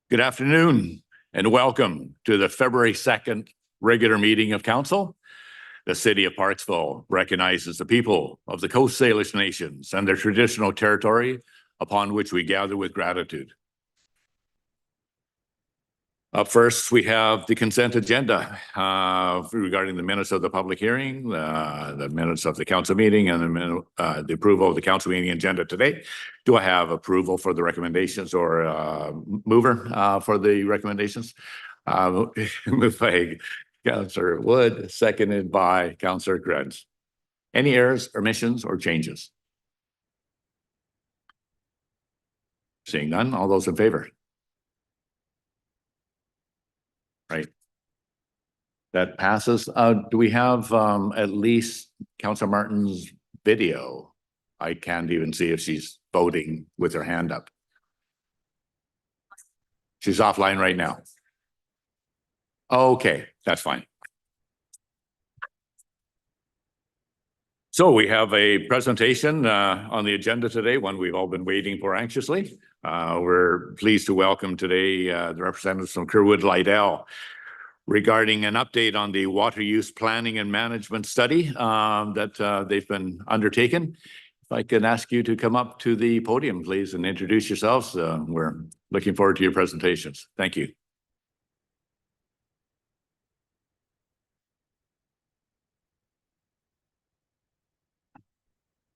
Good afternoon and welcome to the February 2nd regular meeting of Council. The City of Parksville recognizes the people of the Coast Salish Nations and their traditional territory upon which we gather with gratitude. Up first, we have the consent agenda regarding the minutes of the public hearing, the minutes of the council meeting, and the approval of the council meeting agenda today. Do I have approval for the recommendations or mover for the recommendations? Moved by Councillor Wood, seconded by Councillor Grenz. Any errors, omissions, or changes? Seeing none, all those in favor? Right. That passes. Do we have at least Councillor Martin's video? I can't even see if she's voting with her hand up. She's offline right now. Okay, that's fine. So we have a presentation on the agenda today, one we've all been waiting for anxiously. We're pleased to welcome today the representatives from Kerr, Leidal regarding an update on the water use planning and management study that they've been undertaken. If I can ask you to come up to the podium, please, and introduce yourselves. We're looking forward to your presentations. Thank you.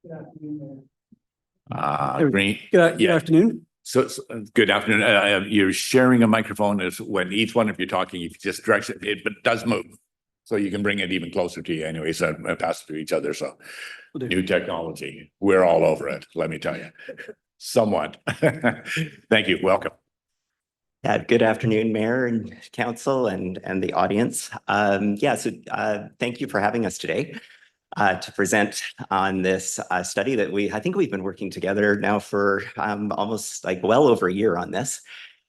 Good afternoon. Good afternoon. So good afternoon. You're sharing a microphone. Is when each one of you talking, you just direct it, but it does move, so you can bring it even closer to you anyway. So pass it to each other. So new technology, we're all over it. Let me tell you, somewhat. Thank you. Welcome. Good afternoon, Mayor and Council and the audience. Thank you for having us today to present on this study that I think we've been working together now for almost like well over a year on this.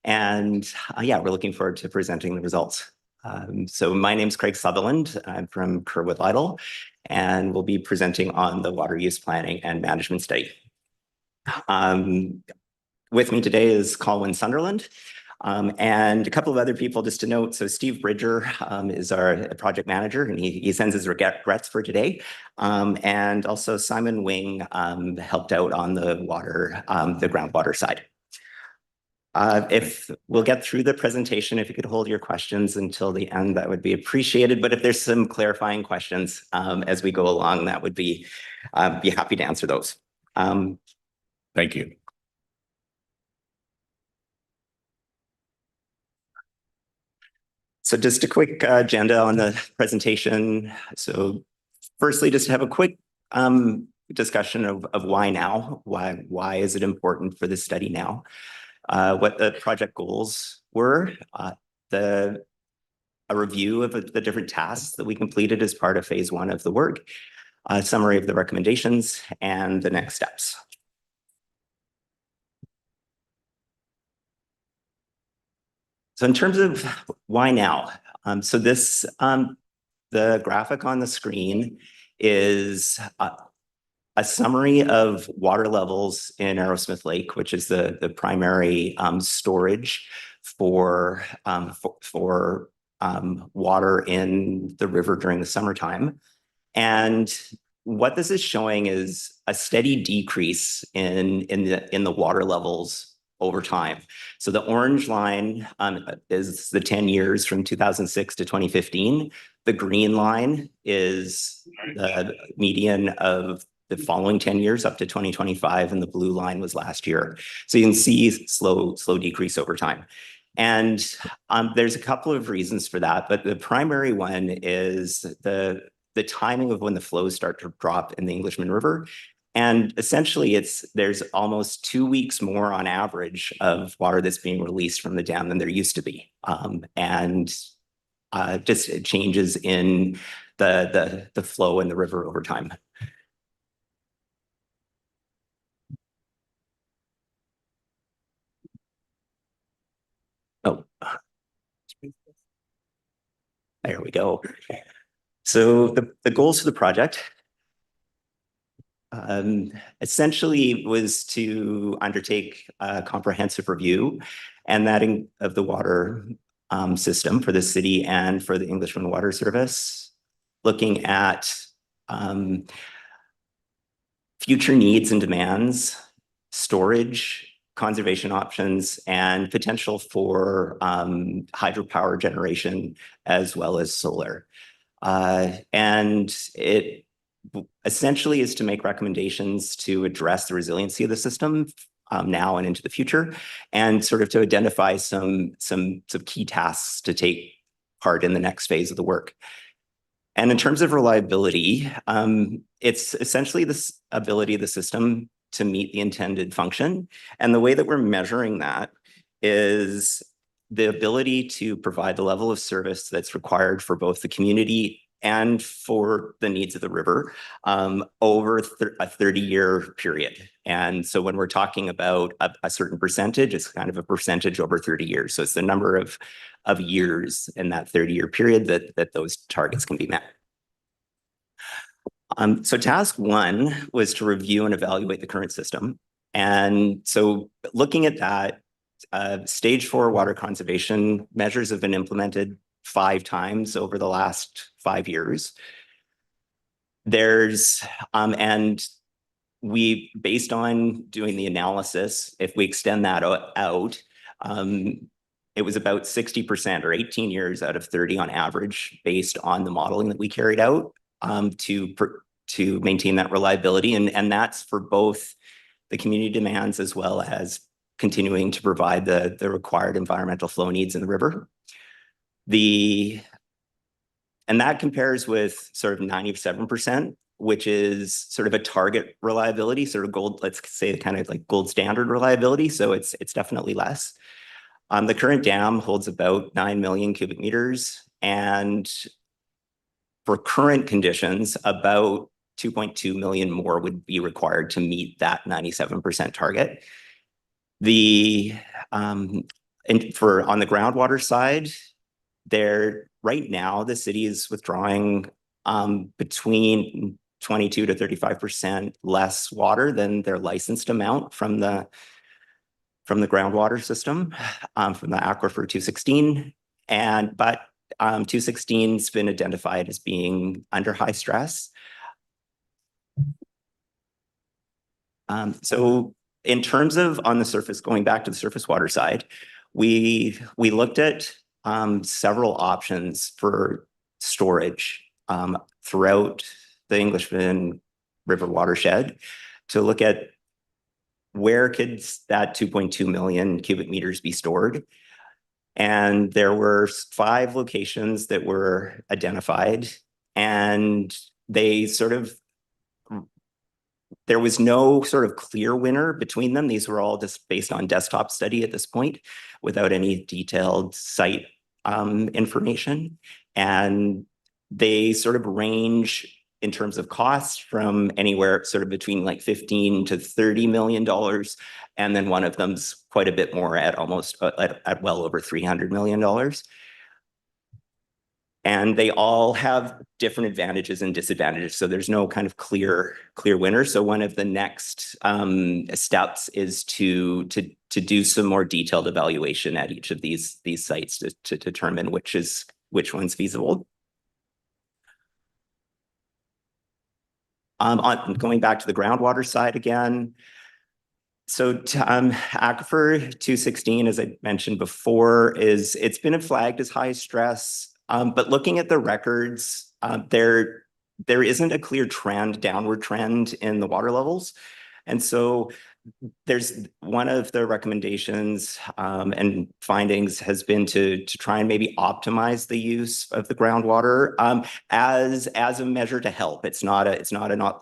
And we're looking forward to presenting the results. So my name's Craig Sutherland. I'm from Kerr, Leidal, and we'll be presenting on the water use planning and management study. With me today is Colin Sunderland. And a couple of other people just to note. So Steve Bridger is our project manager, and he sends his regrets for today. And also Simon Wing helped out on the water, the groundwater side. If we'll get through the presentation, if you could hold your questions until the end, that would be appreciated. But if there's some clarifying questions as we go along, that would be happy to answer those. Thank you. So just a quick agenda on the presentation. So firstly, just to have a quick discussion of why now, why is it important for this study now, what the project goals were, a review of the different tasks that we completed as part of phase 1 of the work, a summary of the recommendations, and the next steps. So in terms of why now, so this, the graphic on the screen is a summary of water levels in Arrowsmith Lake, which is the primary storage for water in the river during the summertime. And what this is showing is a steady decrease in the water levels over time. So the orange line is the 10 years from 2006 to 2015. The green line is the median of the following 10 years up to 2025, and the blue line was last year. So you can see slow decrease over time. And there's a couple of reasons for that, but the primary one is the timing of when the flows start to drop in the Englishman River. And essentially, there's almost 2 weeks more on average of water that's being released from the dam than there used to be. Just changes in the flow in the river over time. Oh, there we go. So the goals for the project essentially was to undertake a comprehensive review and that of the water system for the city and for the Englishman Water Service, looking at future needs and demands, storage, conservation options, and potential for hydropower generation as well as solar. And it essentially is to make recommendations to address the resiliency of the system now and into the future, and sort of to identify some key tasks to take part in the next phase of the work. And in terms of reliability, it's essentially this ability of the system to meet the intended function. And the way that we're measuring that is the ability to provide the level of service that's required for both the community and for the needs of the river over a 30-year period. And so when we're talking about a certain percentage, it's kind of a percentage over 30 years. So it's the number of years in that 30-year period that those targets can be met. So task one was to review and evaluate the current system. And so looking at that, stage 4 water conservation measures have been implemented 5 times over the last 5 years. There's, and we, based on doing the analysis, if we extend that out, it was about 60% or 18 years out of 30 on average, based on the modeling that we carried out to maintain that reliability. And that's for both the community demands as well as continuing to provide the required environmental flow needs in the river. And that compares with sort of 97%, which is sort of a target reliability, sort of gold, let's say kind of like gold standard reliability. So it's definitely less. The current dam holds about 9 million cubic meters. And for current conditions, about 2.2 million more would be required to meet that 97% target. On the groundwater side, right now, the city is withdrawing between 22 to 35% less water than their licensed amount from the groundwater system, from the aquifer 216. But 216's been identified as being under high stress. So in terms of on the surface, going back to the surface water side, we looked at several options for storage throughout the Englishman River watershed to look at where could that 2.2 million cubic meters be stored. And there were 5 locations that were identified, and there was no sort of clear winner between them. These were all just based on desktop study at this point, without any detailed site information. And they sort of range in terms of costs from anywhere sort of between like $15 to $30 million. And then one of them's quite a bit more at at well over $300 million. And they all have different advantages and disadvantages. So there's no kind of clear winner. So one of the next steps is to do some more detailed evaluation at each of these sites to determine which one's feasible. Going back to the groundwater side again. So aquifer 216, as I mentioned before, it's been flagged as high stress. But looking at the records, there isn't a clear downward trend in the water levels. And so there's one of the recommendations and findings has been to try and maybe optimize the use of the groundwater as a measure to help. It's not a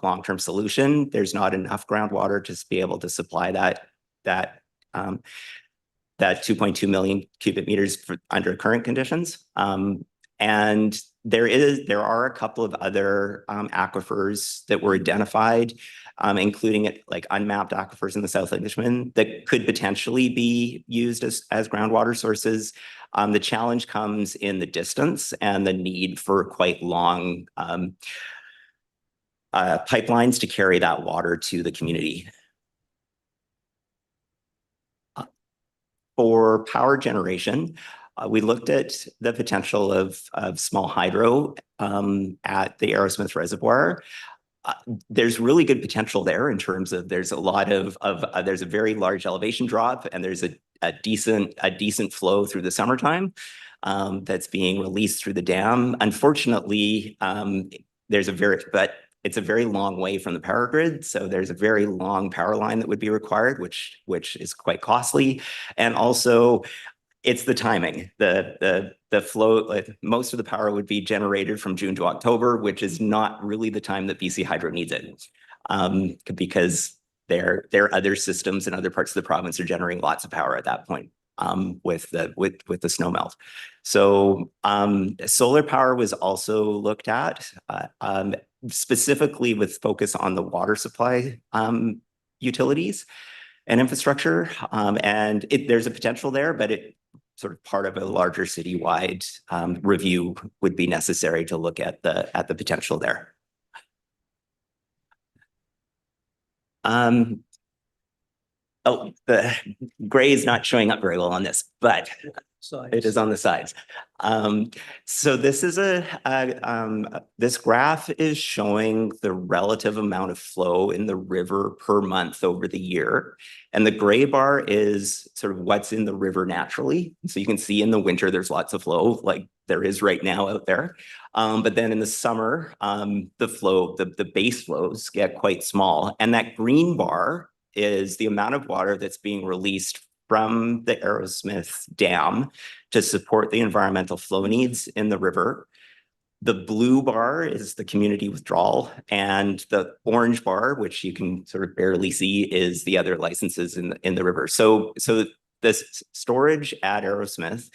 long-term solution. There's not enough groundwater to be able to supply that 2.2 million cubic meters under current conditions. And there are a couple of other aquifers that were identified, including like unmapped aquifers in the South Englishman that could potentially be used as groundwater sources. The challenge comes in the distance and the need for quite long pipelines to carry that water to the community. For power generation, we looked at the potential of small hydro at the Arrowsmith Reservoir. There's really good potential there in terms of there's a lot of there's a very large elevation drop, and there's a decent flow through the summertime that's being released through the dam. Unfortunately, but it's a very long way from the power grid, so there's a very long power line that would be required, which is quite costly, and also it's the timing. The flow, like most of the power would be generated from June to October, which is not really the time that BC Hydro needs it, because their other systems in other parts of the province are generating lots of power at that point with the snow melt. So solar power was also looked at, specifically with focus on the water supply utilities and infrastructure, and there's a potential there, but it sort of part of a larger citywide review would be necessary to look at the potential there. Oh, the gray is not showing up very well on this, but it is on the sides. So this is this graph is showing the relative amount of flow in the river per month over the year. And the gray bar is sort of what's in the river naturally. So you can see in the winter, there's lots of flow like there is right now out there. But then in the summer, the base flows get quite small. And that green bar is the amount of water that's being released from the Arrowsmith Dam to support the environmental flow needs in the river. The blue bar is the community withdrawal, and the orange bar, which you can sort of barely see, is the other licenses in the river. So this storage at Arrowsmith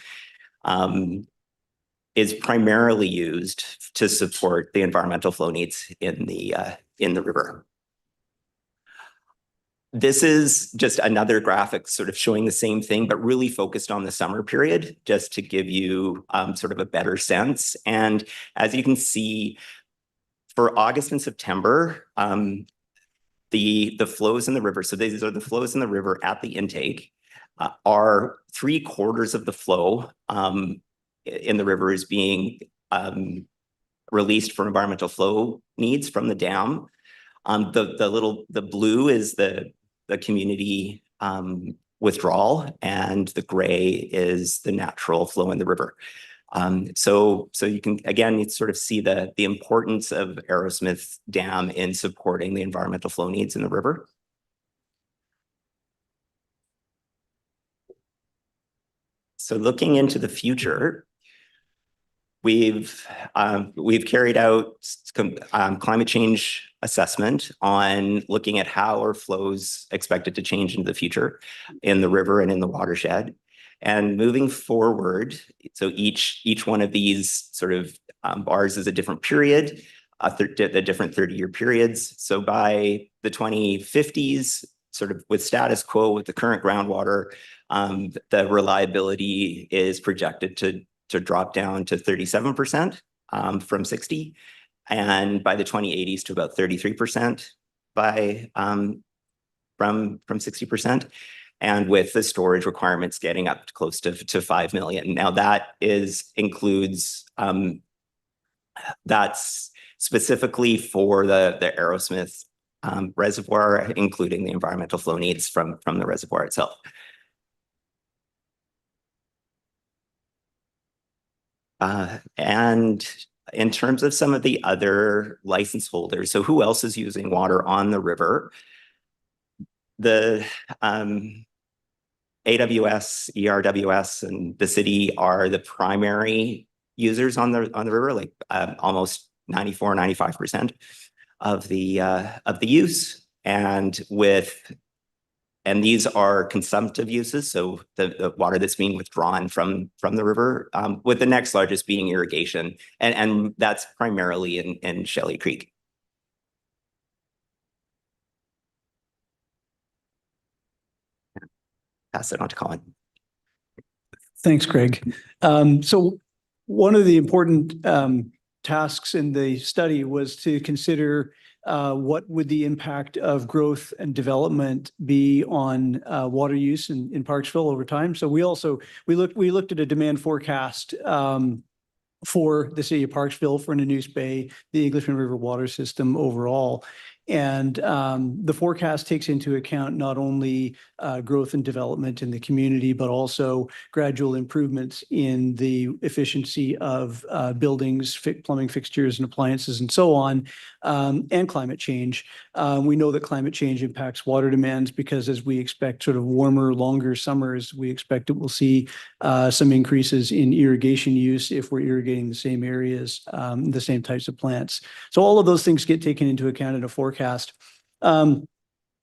is primarily used to support the environmental flow needs in the river. This is just another graphic sort of showing the same thing, but really focused on the summer period, just to give you sort of a better sense. And as you can see, for August and September, the flows in the river, so these are the flows in the river at the intake, are 3/4 of the flow in the river is being released for environmental flow needs from the dam. The blue is the community withdrawal, and the gray is the natural flow in the river. So you can, again, you sort of see the importance of Arrowsmith Dam in supporting the environmental flow needs in the river. So looking into the future, we've carried out climate change assessment on looking at how our flows expected to change into the future in the river and in the watershed. And moving forward, so each one of these sort of bars is a different period, the different 30-year periods. So by the 2050s, sort of with status quo with the current groundwater, the reliability is projected to drop down to 37% from 60%, and by the 2080s to about 33% from 60%, and with the storage requirements getting up close to 5 million. Now that includes that's specifically for the Arrowsmith reservoir, including the environmental flow needs from the reservoir itself. And in terms of some of the other license holders, so who else is using water on the river? The AWS, ERWS, and the city are the primary users on the river, like almost 94-95% of the use, and these are consumptive uses, so the water that's being withdrawn from the river, with the next largest being irrigation, and that's primarily in Shelley Creek. Pass it on to Colin. Thanks, Greg. So one of the important tasks in the study was to consider what would the impact of growth and development be on water use in Parksville over time. So we looked at a demand forecast for the city of Parksville, for Nanoose Bay, the Englishman River water system overall. And the forecast takes into account not only growth and development in the community, but also gradual improvements in the efficiency of buildings, plumbing fixtures and appliances and so on, and climate change. We know that climate change impacts water demands because as we expect sort of warmer, longer summers, we expect that we'll see some increases in irrigation use if we're irrigating the same areas, the same types of plants. So all of those things get taken into account in a forecast.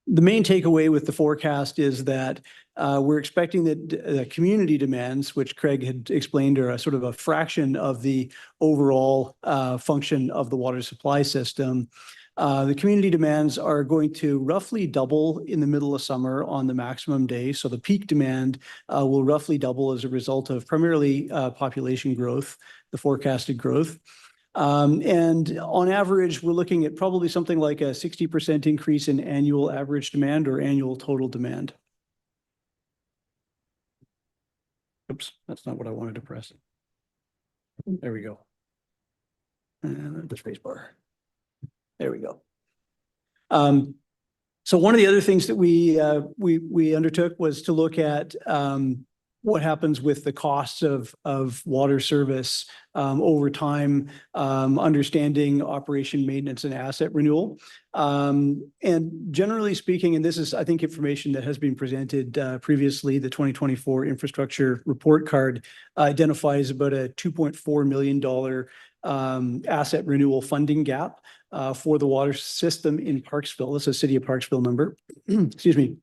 The main takeaway with the forecast is that we're expecting that the community demands, which Craig had explained, are a sort of a fraction of the overall function of the water supply system. The community demands are going to roughly double in the middle of summer on the maximum day. So the peak demand will roughly double as a result of primarily population growth, the forecasted growth. And on average, we're looking at probably something like a 60% increase in annual average demand or annual total demand. Oops, that's not what I wanted to press. There we go. And the space bar. There we go. So one of the other things that we undertook was to look at what happens with the costs of water service over time, understanding operation, maintenance, and asset renewal. And generally speaking, and this is, I think, information that has been presented previously, the 2024 infrastructure report card identifies about a $2.4 million asset renewal funding gap for the water system in Parksville. That's a City of Parksville number. Excuse me.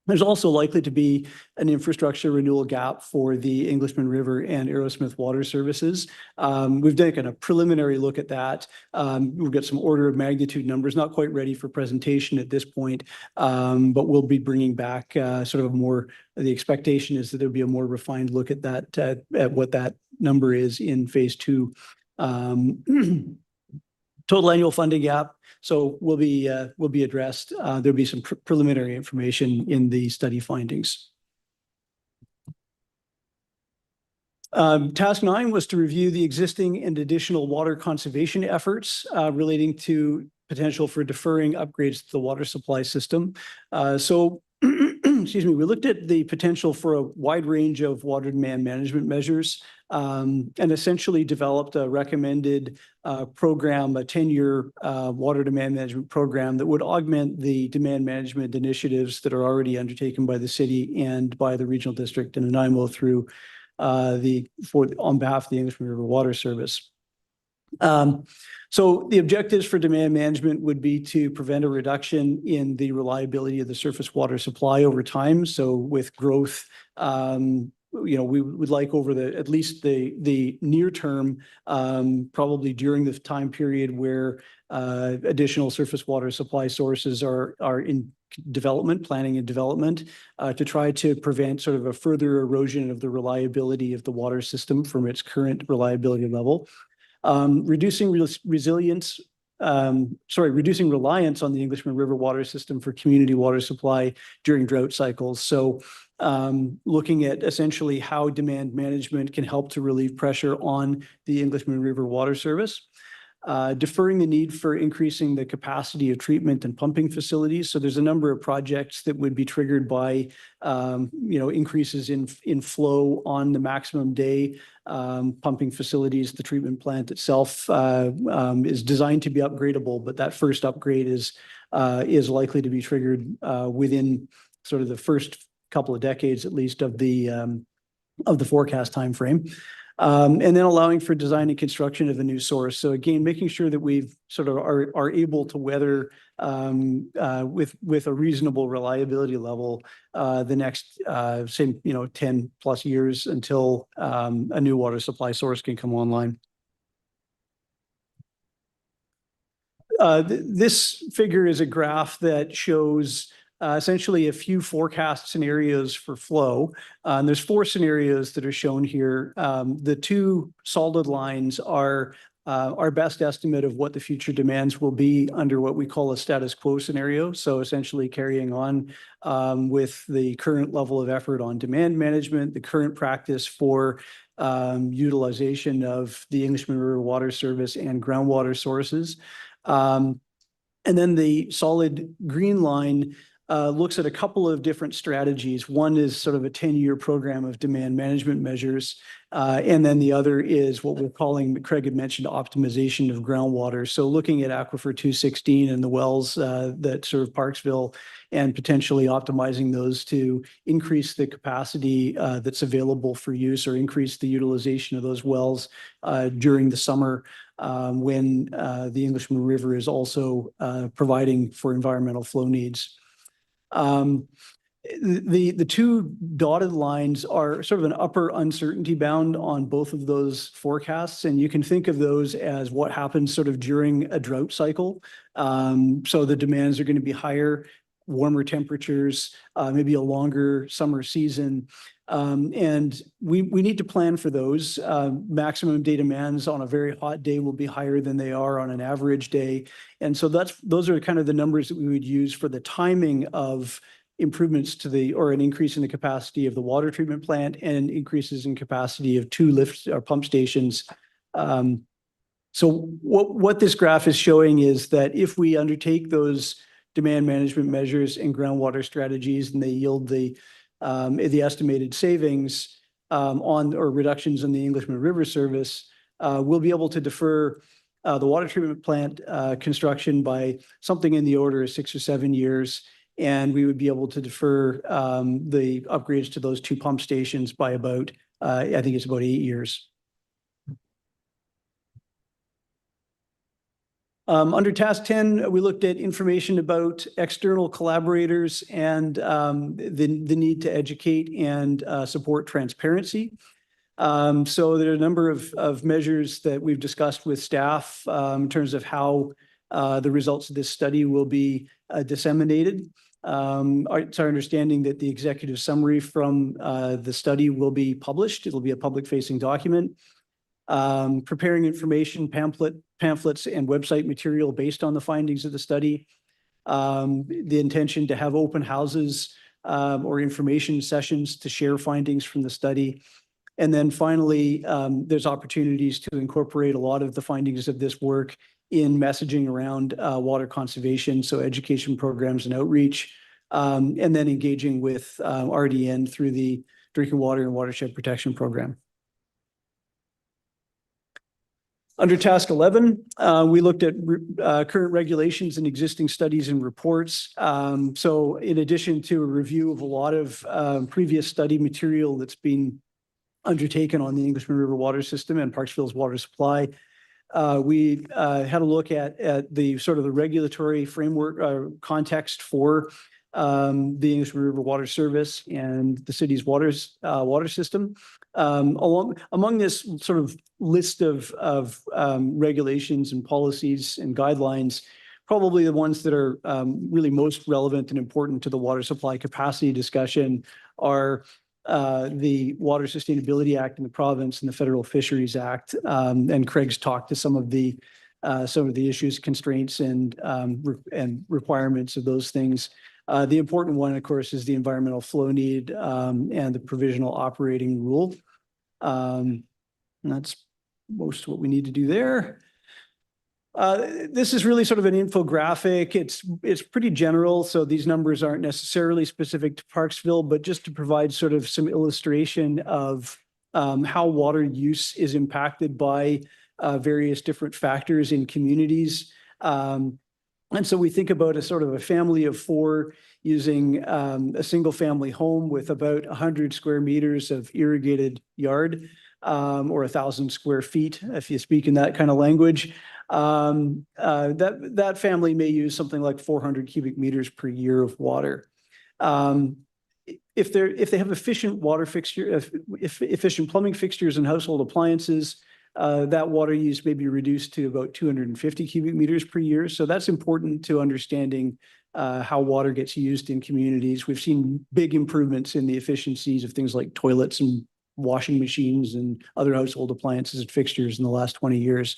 There's also likely to be an infrastructure renewal gap for the Englishman River and Arrowsmith water services. We've taken a preliminary look at that. We've got some order of magnitude numbers, not quite ready for presentation at this point, but we'll be bringing back sort of a more, the expectation is that there'll be a more refined look at that, at what that number is in phase 2. Total annual funding gap. So will be addressed. There'll be some preliminary information in the study findings. Task 9 was to review the existing and additional water conservation efforts relating to potential for deferring upgrades to the water supply system. Excuse me, we looked at the potential for a wide range of water demand management measures and essentially developed a recommended program, a 10-year water demand management program that would augment the demand management initiatives that are already undertaken by the city and by the regional district and Nanaimo through on behalf of the Englishman River Water Service. So the objectives for demand management would be to prevent a reduction in the reliability of the surface water supply over time. So with growth, we would like over at least the near term, probably during the time period where additional surface water supply sources are in development, planning and development, to try to prevent sort of a further erosion of the reliability of the water system from its current reliability level. Reducing reliance on the Englishman River water system for community water supply during drought cycles. So looking at essentially how demand management can help to relieve pressure on the Englishman River water service. Deferring the need for increasing the capacity of treatment and pumping facilities. So there's a number of projects that would be triggered by, increases in flow on the maximum day. Pumping facilities, the treatment plant itself is designed to be upgradable, but that first upgrade is likely to be triggered within sort of the first couple of decades, at least, of the forecast timeframe. And then allowing for design and construction of a new source. So again, making sure that we've sort of are able to weather with a reasonable reliability level the next, say, 10 plus years until a new water supply source can come online. This figure is a graph that shows essentially a few forecast scenarios for flow. And there's 4 scenarios that are shown here. The 2 solid lines are our best estimate of what the future demands will be under what we call a status quo scenario. So essentially carrying on with the current level of effort on demand management, the current practice for utilization of the Englishman River Water Service and groundwater sources. And then the solid green line looks at a couple of different strategies. One is sort of a 10-year program of demand management measures. And then the other is what we're calling, Craig had mentioned, optimization of groundwater. So looking at Aquifer 216 and the wells that serve Parksville and potentially optimizing those to increase the capacity that's available for use or increase the utilization of those wells during the summer when the Englishman River is also providing for environmental flow needs. The two dotted lines are sort of an upper uncertainty bound on both of those forecasts, and you can think of those as what happens sort of during a drought cycle. So the demands are going to be higher, warmer temperatures, maybe a longer summer season. And we need to plan for those. Maximum day demands on a very hot day will be higher than they are on an average day. And so those are kind of the numbers that we would use for the timing of improvements to or an increase in the capacity of the water treatment plant and increases in capacity of 2 lift or pump stations. So what this graph is showing is that if we undertake those demand management measures and groundwater strategies and they yield the estimated savings or reductions in the Englishman River Service, we'll be able to defer the water treatment plant construction by something in the order of 6 or 7 years. And we would be able to defer the upgrades to those 2 pump stations by about, I think it's about 8 years. Under task 10, we looked at information about external collaborators and the need to educate and support transparency. So there are a number of measures that we've discussed with staff in terms of how the results of this study will be disseminated. It's our understanding that the executive summary from the study will be published. It'll be a public-facing document. Preparing information, pamphlets, and website material based on the findings of the study. The intention to have open houses or information sessions to share findings from the study. And then finally, there's opportunities to incorporate a lot of the findings of this work in messaging around water conservation, so education programs and outreach, and then engaging with RDN through the Drinking Water and Watershed Protection Program. Under task 11, we looked at current regulations and existing studies and reports. So in addition to a review of a lot of previous study material that's been undertaken on the Englishman River water system and Parksville's water supply, we had a look at the sort of the regulatory framework context for the Englishman River Water Service and the city's water system. Among this sort of list of regulations and policies and guidelines, probably the ones that are really most relevant and important to the water supply capacity discussion are the Water Sustainability Act in the province and the Federal Fisheries Act. And Craig's talked to some of the issues, constraints, and requirements of those things. The important one, of course, is the environmental flow need and the provisional operating rule. And that's most of what we need to do there. This is really sort of an infographic. It's pretty general, so these numbers aren't necessarily specific to Parksville, but just to provide sort of some illustration of how water use is impacted by various different factors in communities. And so we think about a sort of a family of 4 using a single family home with about 100 square meters of irrigated yard, or 1,000 square feet, if you speak in that kind of language. That family may use something like 400 cubic meters per year of water. If they have efficient efficient plumbing fixtures and household appliances, that water use may be reduced to about 250 cubic meters per year. So that's important to understanding how water gets used in communities. We've seen big improvements in the efficiencies of things like toilets and washing machines and other household appliances and fixtures in the last 20 years.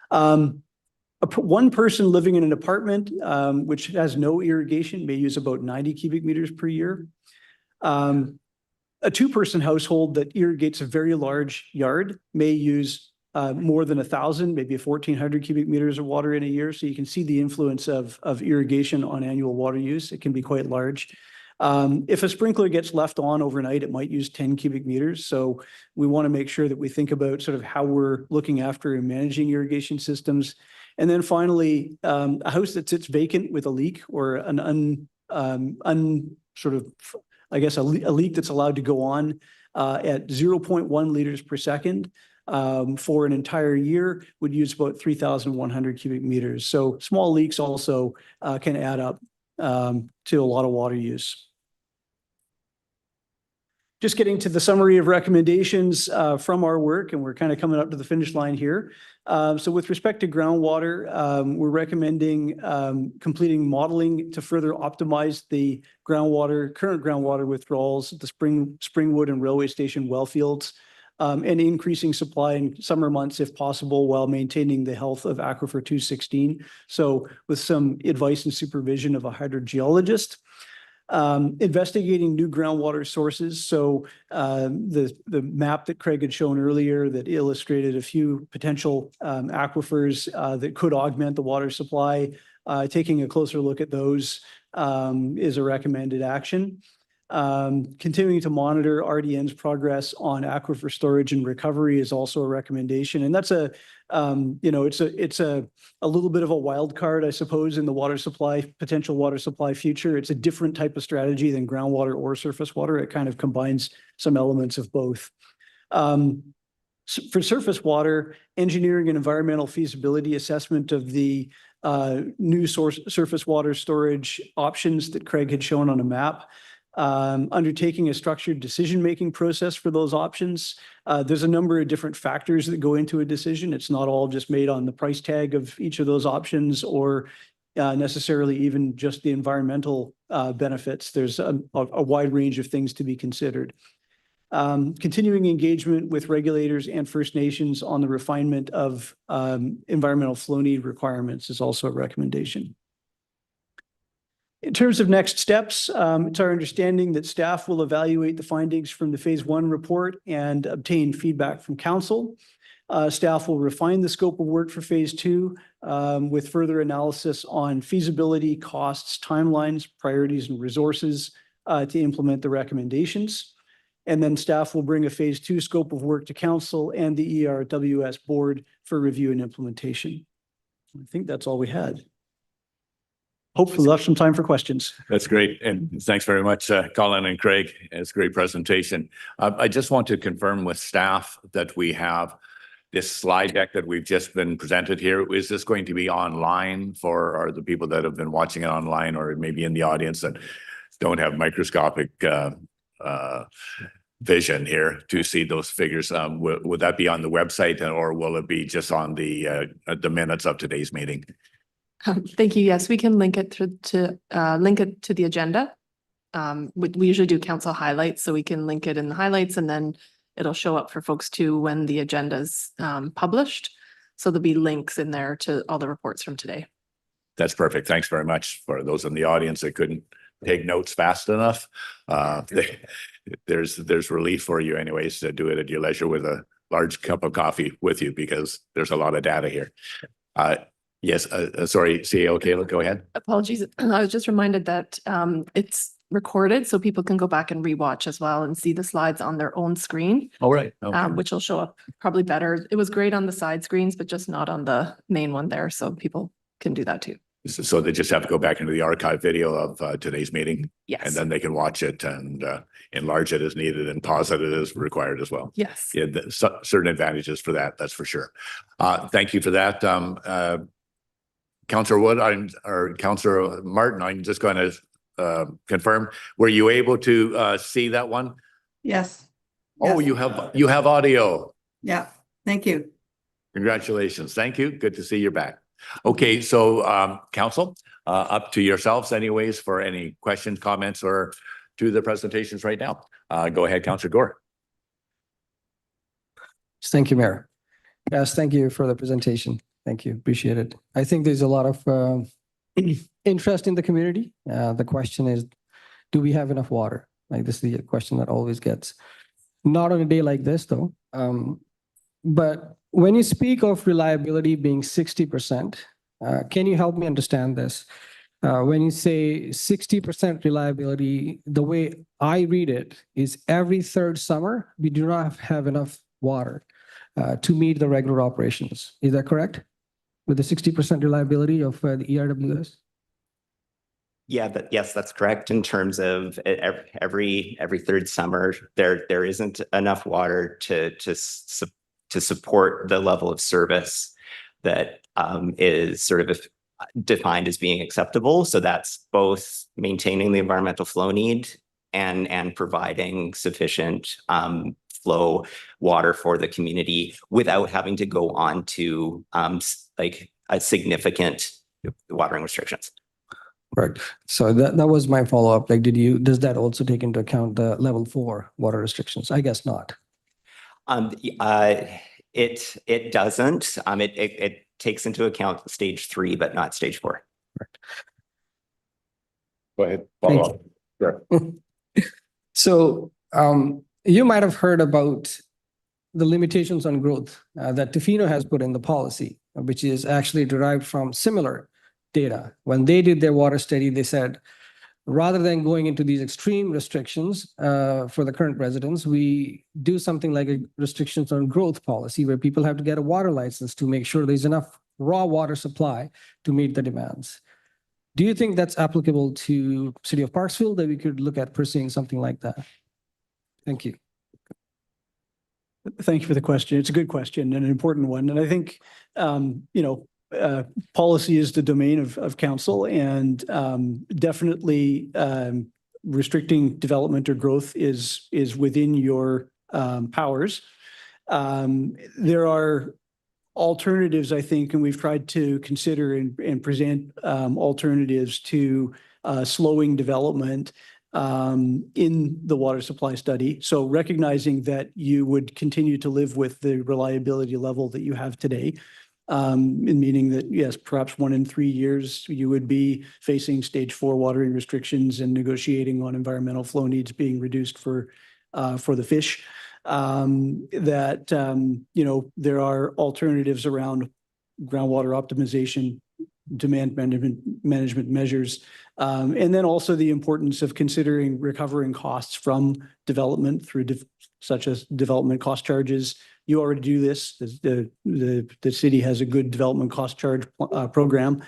One person living in an apartment, which has no irrigation, may use about 90 cubic meters per year. A two-person household that irrigates a very large yard may use more than 1,000, maybe 1,400 cubic meters of water in a year. So you can see the influence of irrigation on annual water use. It can be quite large. If a sprinkler gets left on overnight, it might use 10 cubic meters. So we want to make sure that we think about sort of how we're looking after and managing irrigation systems. And then finally, a house that sits vacant with a leak or an I guess a leak that's allowed to go on at 0.1 liters per second for an entire year would use about 3,100 cubic meters. So small leaks also can add up to a lot of water use. Just getting to the summary of recommendations from our work, and we're kind of coming up to the finish line here. So with respect to groundwater, we're recommending completing modeling to further optimize the current groundwater withdrawals at the Springwood and Railway Station well fields, and increasing supply in summer months if possible while maintaining the health of Aquifer 216. So with some advice and supervision of a hydrogeologist. Investigating new groundwater sources. So the map that Craig had shown earlier that illustrated a few potential aquifers that could augment the water supply, taking a closer look at those is a recommended action. Continuing to monitor RDN's progress on aquifer storage and recovery is also a recommendation. And that's it's a little bit of a wild card, I suppose, in the potential water supply future. It's a different type of strategy than groundwater or surface water. It kind of combines some elements of both. For surface water, engineering and environmental feasibility assessment of the new surface water storage options that Craig had shown on a map. Undertaking a structured decision-making process for those options. There's a number of different factors that go into a decision. It's not all just made on the price tag of each of those options or necessarily even just the environmental benefits. There's a wide range of things to be considered. Continuing engagement with regulators and First Nations on the refinement of environmental flow need requirements is also a recommendation. In terms of next steps, it's our understanding that staff will evaluate the findings from the Phase 1 report and obtain feedback from council. Staff will refine the scope of work for Phase 2 with further analysis on feasibility, costs, timelines, priorities, and resources to implement the recommendations. And then staff will bring a Phase 2 scope of work to council and the ERWS board for review and implementation. I think that's all we had. Hopefully left some time for questions. That's great. And thanks very much, Colin and Craig. It's a great presentation. I just want to confirm with staff that we have this slide deck that we've just been presented here. Is this going to be online for the people that have been watching it online or maybe in the audience that don't have microscopic vision here to see those figures? Would that be on the website or will it be just on the minutes of today's meeting? Thank you. Yes, we can link it to the agenda. We usually do council highlights, so we can link it in the highlights and then it'll show up for folks too when the agenda is published. So there'll be links in there to all the reports from today. That's perfect. Thanks very much. For those in the audience that couldn't take notes fast enough, there's relief for you anyways to do it at your leisure with a large cup of coffee with you because there's a lot of data here. Yes, sorry, CEO Kayla, go ahead. Apologies. I was just reminded that it's recorded so people can go back and rewatch as well and see the slides on their own screen. All right. Okay. Which will show up probably better. It was great on the side screens, but just not on the main one there. So people can do that too. So they just have to go back into the archive video of today's meeting. Yes. And then they can watch it and enlarge it as needed and pause it as required as well. Yes. Yeah, certain advantages for that, that's for sure. Thank you for that. Councillor Wood or Councillor Martin, I'm just going to confirm, were you able to see that one? Yes. Oh, Yes. you have audio. Yeah, thank you. Congratulations. Thank you. Good to see you back. Okay, so council, up to yourselves anyways for any questions, comments, or to the presentations right now. Go ahead, Councillor Gore. Thank you, Mayor. Yes, thank you for the presentation. Thank you. Appreciate it. I think there's a lot of interest in the community. The question is, do we have enough water? Like, this is a question that always gets, not on a day like this though. But when you speak of reliability being 60%, can you help me understand this? When you say 60% reliability, the way I read it is every third summer, we do not have enough water to meet the regular operations. Is that correct? With the 60% reliability of the ERWS? Yeah, but yes, that's correct. In terms of every third summer, there isn't enough water to support the level of service that is sort of defined as being acceptable. So that's both maintaining the environmental flow need and providing sufficient flow water for the community without having to go on to like a significant watering restrictions. Right. So that was my follow-up. Like, does that also take into account the level 4 water restrictions? I guess not. It doesn't. It takes into account stage 3, but not stage 4. Go ahead. Follow up. Sure. So you might have heard about the limitations on growth that Tofino has put in the policy, which is actually derived from similar data. When they did their water study, they said, rather than going into these extreme restrictions for the current residents, we do something like a restrictions on growth policy where people have to get a water license to make sure there's enough raw water supply to meet the demands. Do you think that's applicable to City of Parksville, that we could look at pursuing something like that? Thank you. Thank you for the question. It's a good question and an important one. And I think, policy is the domain of council, and definitely restricting development or growth is within your powers. There are alternatives, I think, and we've tried to consider and present alternatives to slowing development in the water supply study. So recognizing that you would continue to live with the reliability level that you have today, meaning that, yes, perhaps 1 in 3 years you would be facing stage 4 watering restrictions and negotiating on environmental flow needs being reduced for the fish. There are alternatives around groundwater optimization, demand management measures, and then also the importance of considering recovering costs from development through such as development cost charges. You already do this. The city has a good development cost charge program.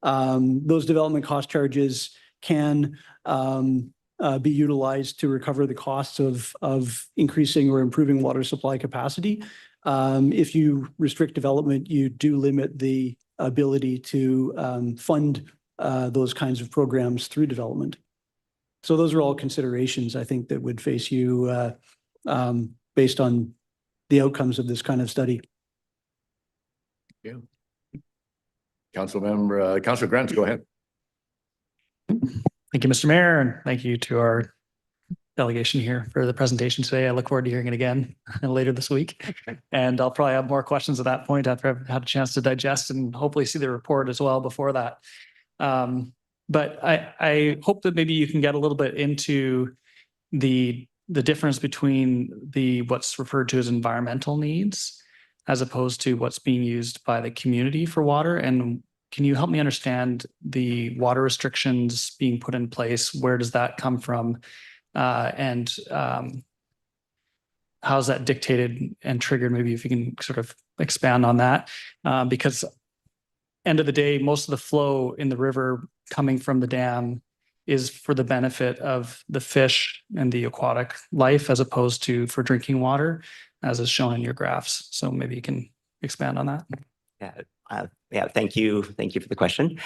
Those development cost charges can be utilized to recover the costs of increasing or improving water supply capacity. If you restrict development, you do limit the ability to fund those kinds of programs through development. So those are all considerations, I think, that would face you based on the outcomes of this kind of study. Yeah. Councilor Grant, go ahead. Thank you, Mr. Mayor, and thank you to our delegation here for the presentation today. I look forward to hearing it again later this week. And I'll probably have more questions at that point after I've had a chance to digest and hopefully see the report as well before that. But I hope that maybe you can get a little bit into the difference between what's referred to as environmental needs as opposed to what's being used by the community for water. And can you help me understand the water restrictions being put in place? Where does that come from? And how's that dictated and triggered? Maybe if you can sort of expand on that, because end of the day, most of the flow in the river coming from the dam is for the benefit of the fish and the aquatic life as opposed to for drinking water, as is shown in your graphs. So maybe you can expand on that. Yeah, thank you. Thank you for the question.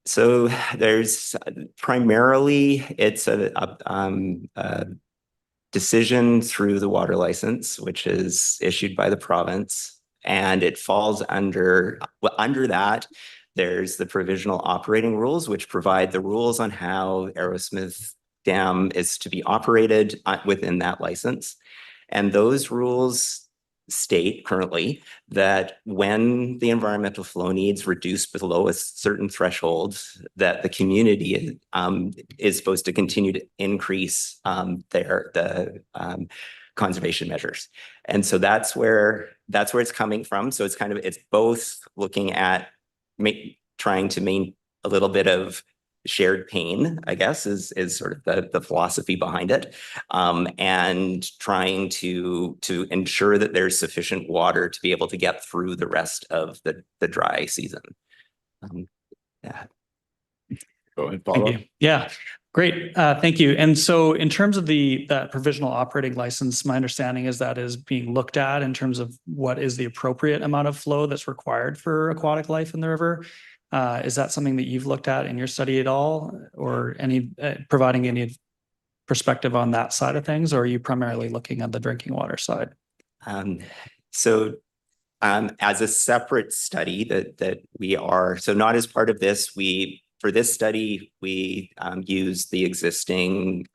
So there's primarily, it's a decision through the water license, which is issued by the province, and it falls under that. There's the provisional operating rules, which provide the rules on how Arrowsmith Dam is to be operated within that license. And those rules state currently that when the environmental flow needs reduce below a certain threshold, that the community is supposed to continue to increase the conservation measures. And so that's where it's coming from. So it's both looking at trying to maintain a little bit of shared pain, I guess, is sort of the philosophy behind it, and trying to ensure that there's sufficient water to be able to get through the rest of the dry season. Yeah. Go ahead, Thank follow up. you. Yeah, great. Thank you. And so in terms of that provisional operating license, my understanding is that is being looked at in terms of what is the appropriate amount of flow that's required for aquatic life in the river. Is that something that you've looked at in your study at all, or providing any perspective on that side of things, or are you primarily looking at the drinking water side? As a separate study that we are, so not as part of this, for this study, we use the existing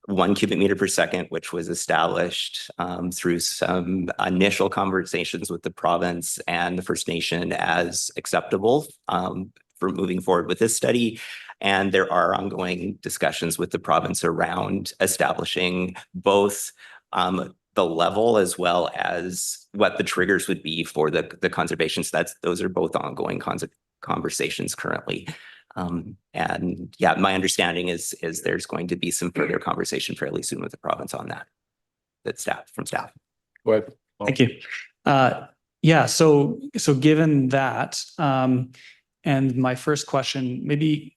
1 cubic meter per second, which was established through some initial conversations with the province and the First Nation as acceptable for moving forward with this study. And there are ongoing discussions with the province around establishing both the level as well as what the triggers would be for the conservation. So those are both ongoing conversations currently. And yeah, my understanding is there's going to be some further conversation fairly soon with the province on that. From staff. Go ahead. Thank you. Yeah, so given that, and my first question, maybe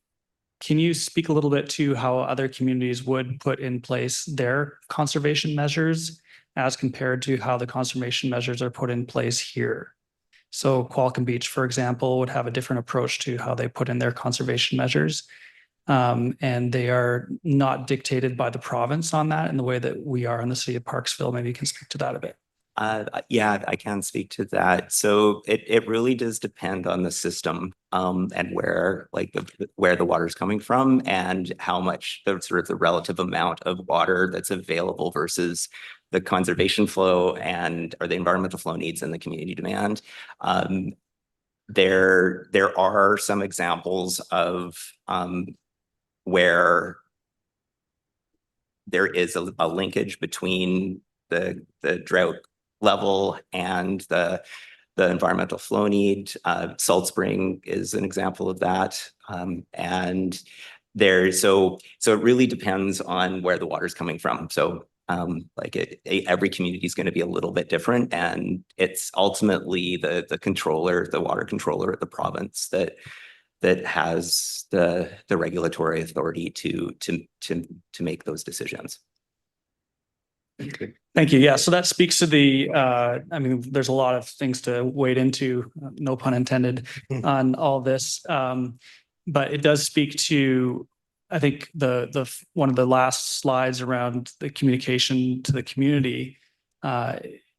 can you speak a little bit to how other communities would put in place their conservation measures as compared to how the conservation measures are put in place here? So Qualicum Beach, for example, would have a different approach to how they put in their conservation measures. And they are not dictated by the province on that in the way that we are in the city of Parksville. Maybe you can speak to that a bit. Yeah, I can speak to that. So it really does depend on the system and where the water is coming from and how much the relative amount of water that's available versus the conservation flow or the environmental flow needs and the community demand. There are some examples of where there is a linkage between the drought level and the environmental flow need. Salt Spring is an example of that. And so it really depends on where the water is coming from. So every community is going to be a little bit different, and it's ultimately the water controller at the province that has the regulatory authority to make those decisions. Thank you. Yeah, so that speaks to there's a lot of things to wade into, no pun intended, on all this. But it does speak to, I think, the one of the last slides around the communication to the community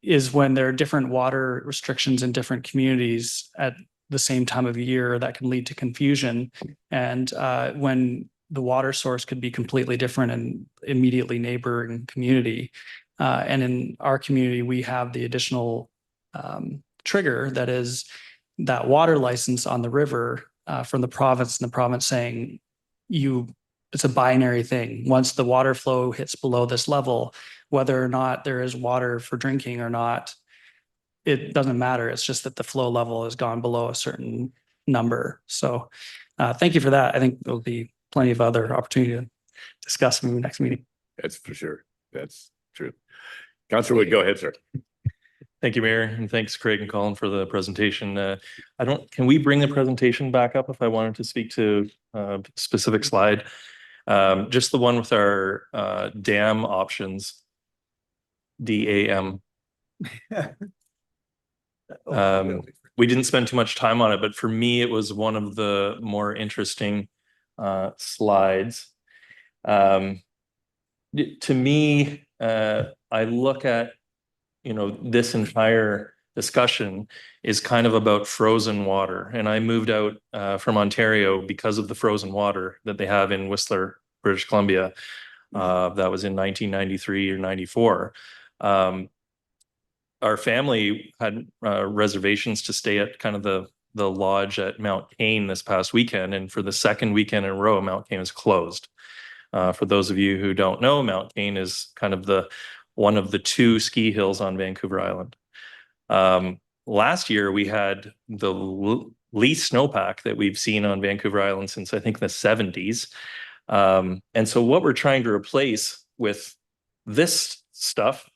is when there are different water restrictions in different communities at the same time of year that can lead to confusion. And when the water source could be completely different in immediately neighboring community. And in our community, we have the additional trigger that is that water license on the river from the province, and the province saying it's a binary thing. Once the water flow hits below this level, whether or not there is water for drinking or not, it doesn't matter. It's just that the flow level has gone below a certain number. So thank you for that. I think there'll be plenty of other opportunity to discuss in the next meeting. That's for sure. That's true. Councillor Wood, go ahead, sir. Thank you, Mayor, and thanks, Craig and Colin, for the presentation. Can we bring the presentation back up if I wanted to speak to a specific slide? Just the one with our dam options, DAM. We didn't spend too much time on it, but for me, it was one of the more interesting slides. To me, I look at, this entire discussion is kind of about frozen water. And I moved out from Ontario because of the frozen water that they have in Whistler, British Columbia. That was in 1993 or 94. our family had reservations to stay at kind of the lodge at Mount Cain this past weekend, and for the second weekend in a row, Mount Cain is closed. For those of you who don't know, Mount Cain is kind of one of the two ski hills on Vancouver Island. Last year, we had the least snowpack that we've seen on Vancouver Island since I think the 70s. And so what we're trying to replace with this stuff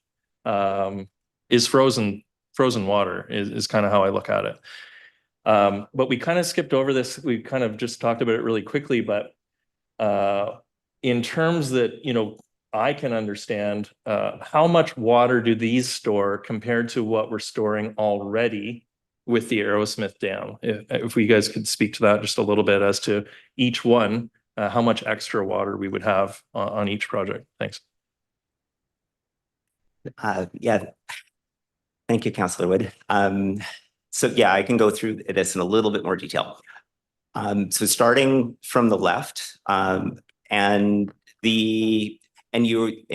is frozen water is kind of how I look at it. But we kind of skipped over this. We kind of just talked about it really quickly, but in terms that, I can understand how much water do these store compared to what we're storing already with the Arrowsmith Dam? If we guys could speak to that just a little bit as to each one, how much extra water we would have on each project. Thanks. Yeah. Thank you, Councillor Wood. So yeah, I can go through this in a little bit more detail. So starting from the left, in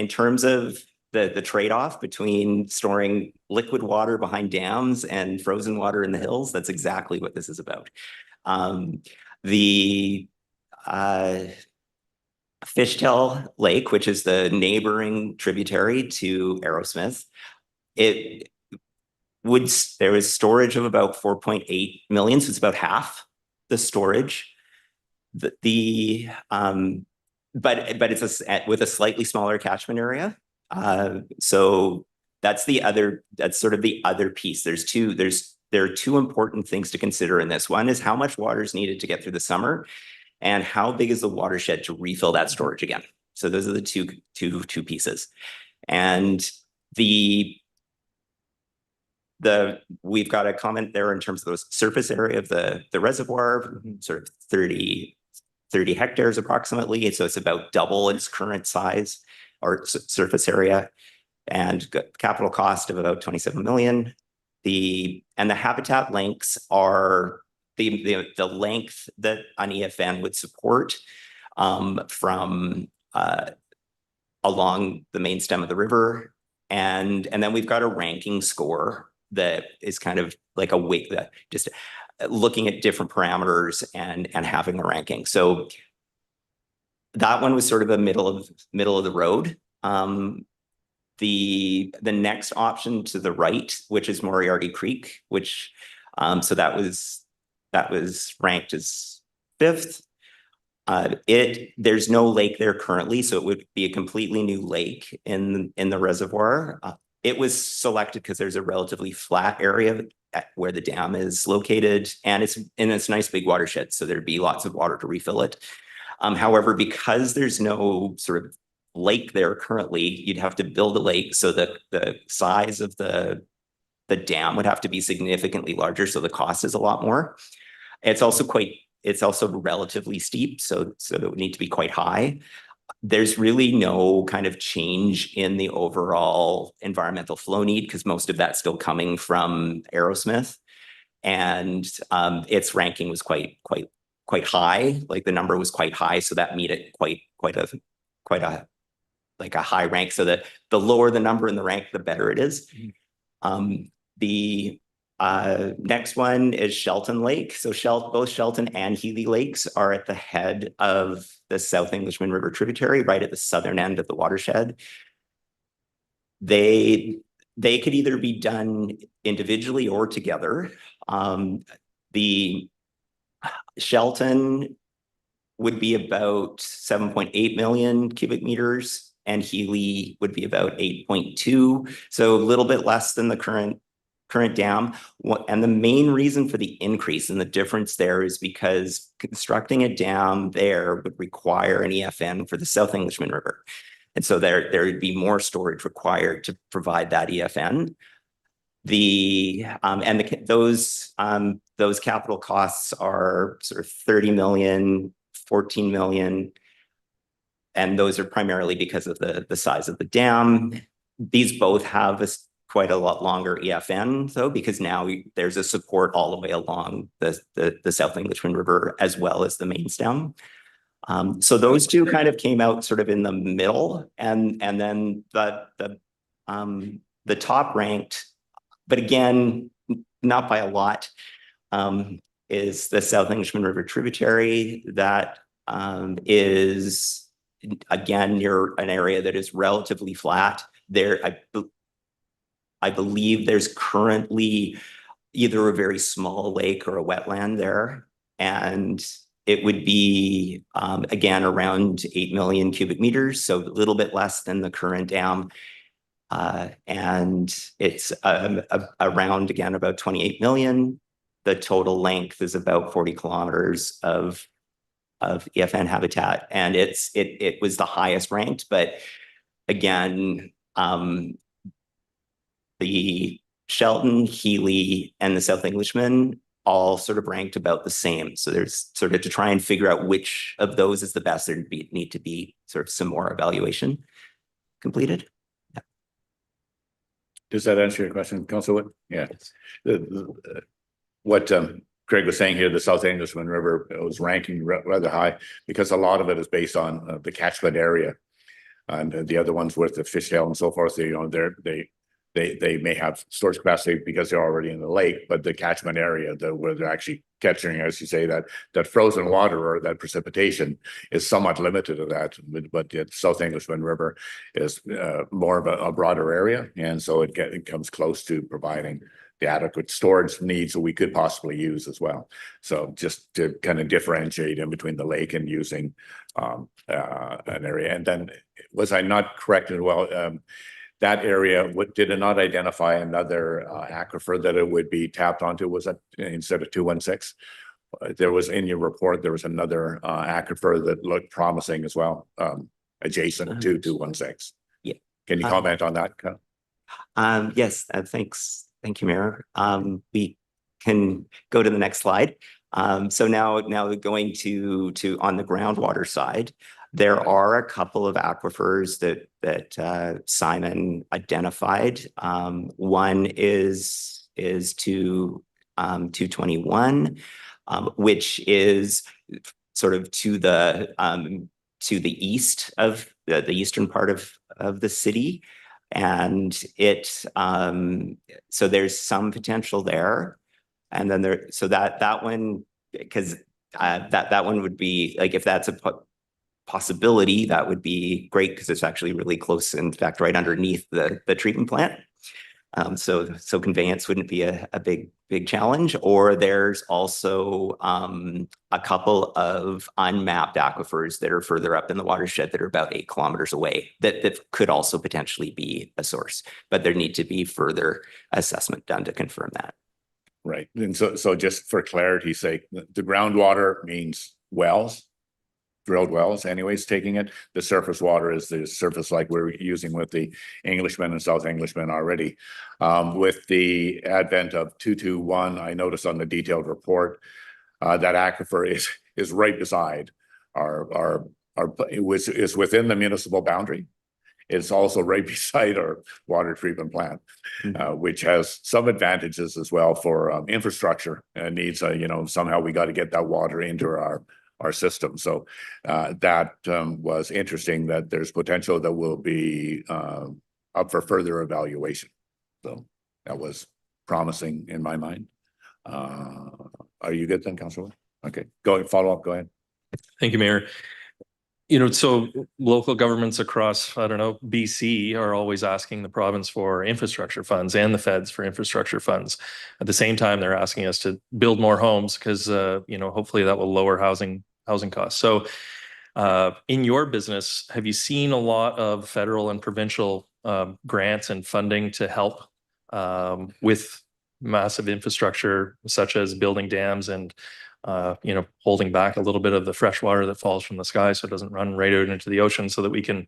terms of the trade-off between storing liquid water behind dams and frozen water in the hills, that's exactly what this is about. The Fishtail Lake, which is the neighboring tributary to Arrowsmith, there was storage of about 4.8 million, so it's about half the storage. But it's with a slightly smaller catchment area. So that's sort of the other piece. There are two important things to consider in this. One is how much water is needed to get through the summer, and how big is the watershed to refill that storage again. So those are the two pieces. And we've got a comment there in terms of the surface area of the reservoir, sort of 30 hectares approximately. So it's about double its current size or surface area, and capital cost of about 27 million. The habitat lengths are the length that an EFN would support from along the main stem of the river. And then we've got a ranking score that is kind of like a weight, that just looking at different parameters and having a ranking. So that one was sort of a middle of the road. The next option to the right, which is Moriarty Creek, which so that was ranked as 5th. There's no lake there currently, so it would be a completely new lake in the reservoir. It was selected because there's a relatively flat area where the dam is located, and it's a nice big watershed, so there'd be lots of water to refill it. However, because there's no sort of lake there currently, you'd have to build a lake, so the size of the dam would have to be significantly larger, so the cost is a lot more. It's also relatively steep, so it would need to be quite high. There's really no kind of change in the overall environmental flow need, because most of that's still coming from Arrowsmith, and its ranking was quite high. Like the number was quite high, so that made it quite a high rank. So that the lower the number in the rank, the better it is. The next one is Shelton Lake. So both Shelton and Healy Lakes are at the head of the South Englishman River tributary, right at the southern end of the watershed. They could either be done individually or together. The Shelton would be about 7.8 million cubic meters, and Healy would be about 8.2. So a little bit less than the current dam. And the main reason for the increase and the difference there is because constructing a dam there would require an EFN for the South Englishman River. And so there would be more storage required to provide that EFN. Those capital costs are sort of 30 million, 14 million. And those are primarily because of the size of the dam. These both have quite a lot longer EFN though, because now there's a support all the way along the South Englishman River as well as the main stem. So those two kind of came out sort of in the middle, and then the top ranked but again, not by a lot, is the South Englishman River tributary that is again near an area that is relatively flat. There, I believe there's currently either a very small lake or a wetland there, and it would be again around 8 million cubic meters, so a little bit less than the current dam. And it's around again about 28 million. The total length is about 40 kilometers of EFN habitat, and it was the highest ranked, but again, the Shelton, Healy, and the South Englishman all sort of ranked about the same. So there's sort of to try and figure out which of those is the best, there need to be sort of some more evaluation completed. Yeah. Does that answer your question, Councilor Wood? Yeah. What Craig was saying here, the South Englishman River was ranking rather high because a lot of it is based on the catchment area, and the other ones with the fishtail and so forth. They may have storage capacity because they're already in the lake, but the catchment area where they're actually catching, as you say, that frozen water or that precipitation is somewhat limited to that. But the South Englishman River is more of a broader area, and so it comes close to providing the adequate storage needs that we could possibly use as well. So just to kind of differentiate in between the lake and using an area. And then was I not correct as well? That area, did it not identify another aquifer that it would be tapped onto? Was that instead of 216? There was in your report, there was another aquifer that looked promising as well, adjacent to 216. Yeah. Can you comment on that? Yes, thanks. Thank you, Mayor. We can go to the next slide. So now going to on the groundwater side, there are a couple of aquifers that Simon identified. One is 221, which is sort of to the east of the eastern part of the city, and so there's some potential there, and then so that one, because that one would be like, if that's a possibility, that would be great because it's actually really close, in fact, right underneath the treatment plant. So conveyance wouldn't be a big challenge. Or there's also a couple of unmapped aquifers that are further up in the watershed that are about 8 kilometers away that could also potentially be a source, but there need to be further assessment done to confirm that. Right. And so just for clarity's sake, the groundwater means wells, drilled wells anyways, taking it. The surface water is the surface like we're using with the Englishman and South Englishman already. With the advent of 221, I noticed on the detailed report that aquifer is right beside is within the municipal boundary. It's also right beside our water treatment plant, which has some advantages as well for infrastructure needs. Somehow we got to get that water into our system. So that was interesting that there's potential that will be up for further evaluation. So that was promising in my mind. Are you good then, Councilor? Okay, follow up, go ahead. Thank you, Mayor. So local governments across, BC are always asking the province for infrastructure funds and the feds for infrastructure funds. At the same time, they're asking us to build more homes because, hopefully that will lower housing costs. So in your business, have you seen a lot of federal and provincial grants and funding to help with massive infrastructure, such as building dams and holding back a little bit of the fresh water that falls from the sky so it doesn't run right out into the ocean so that we can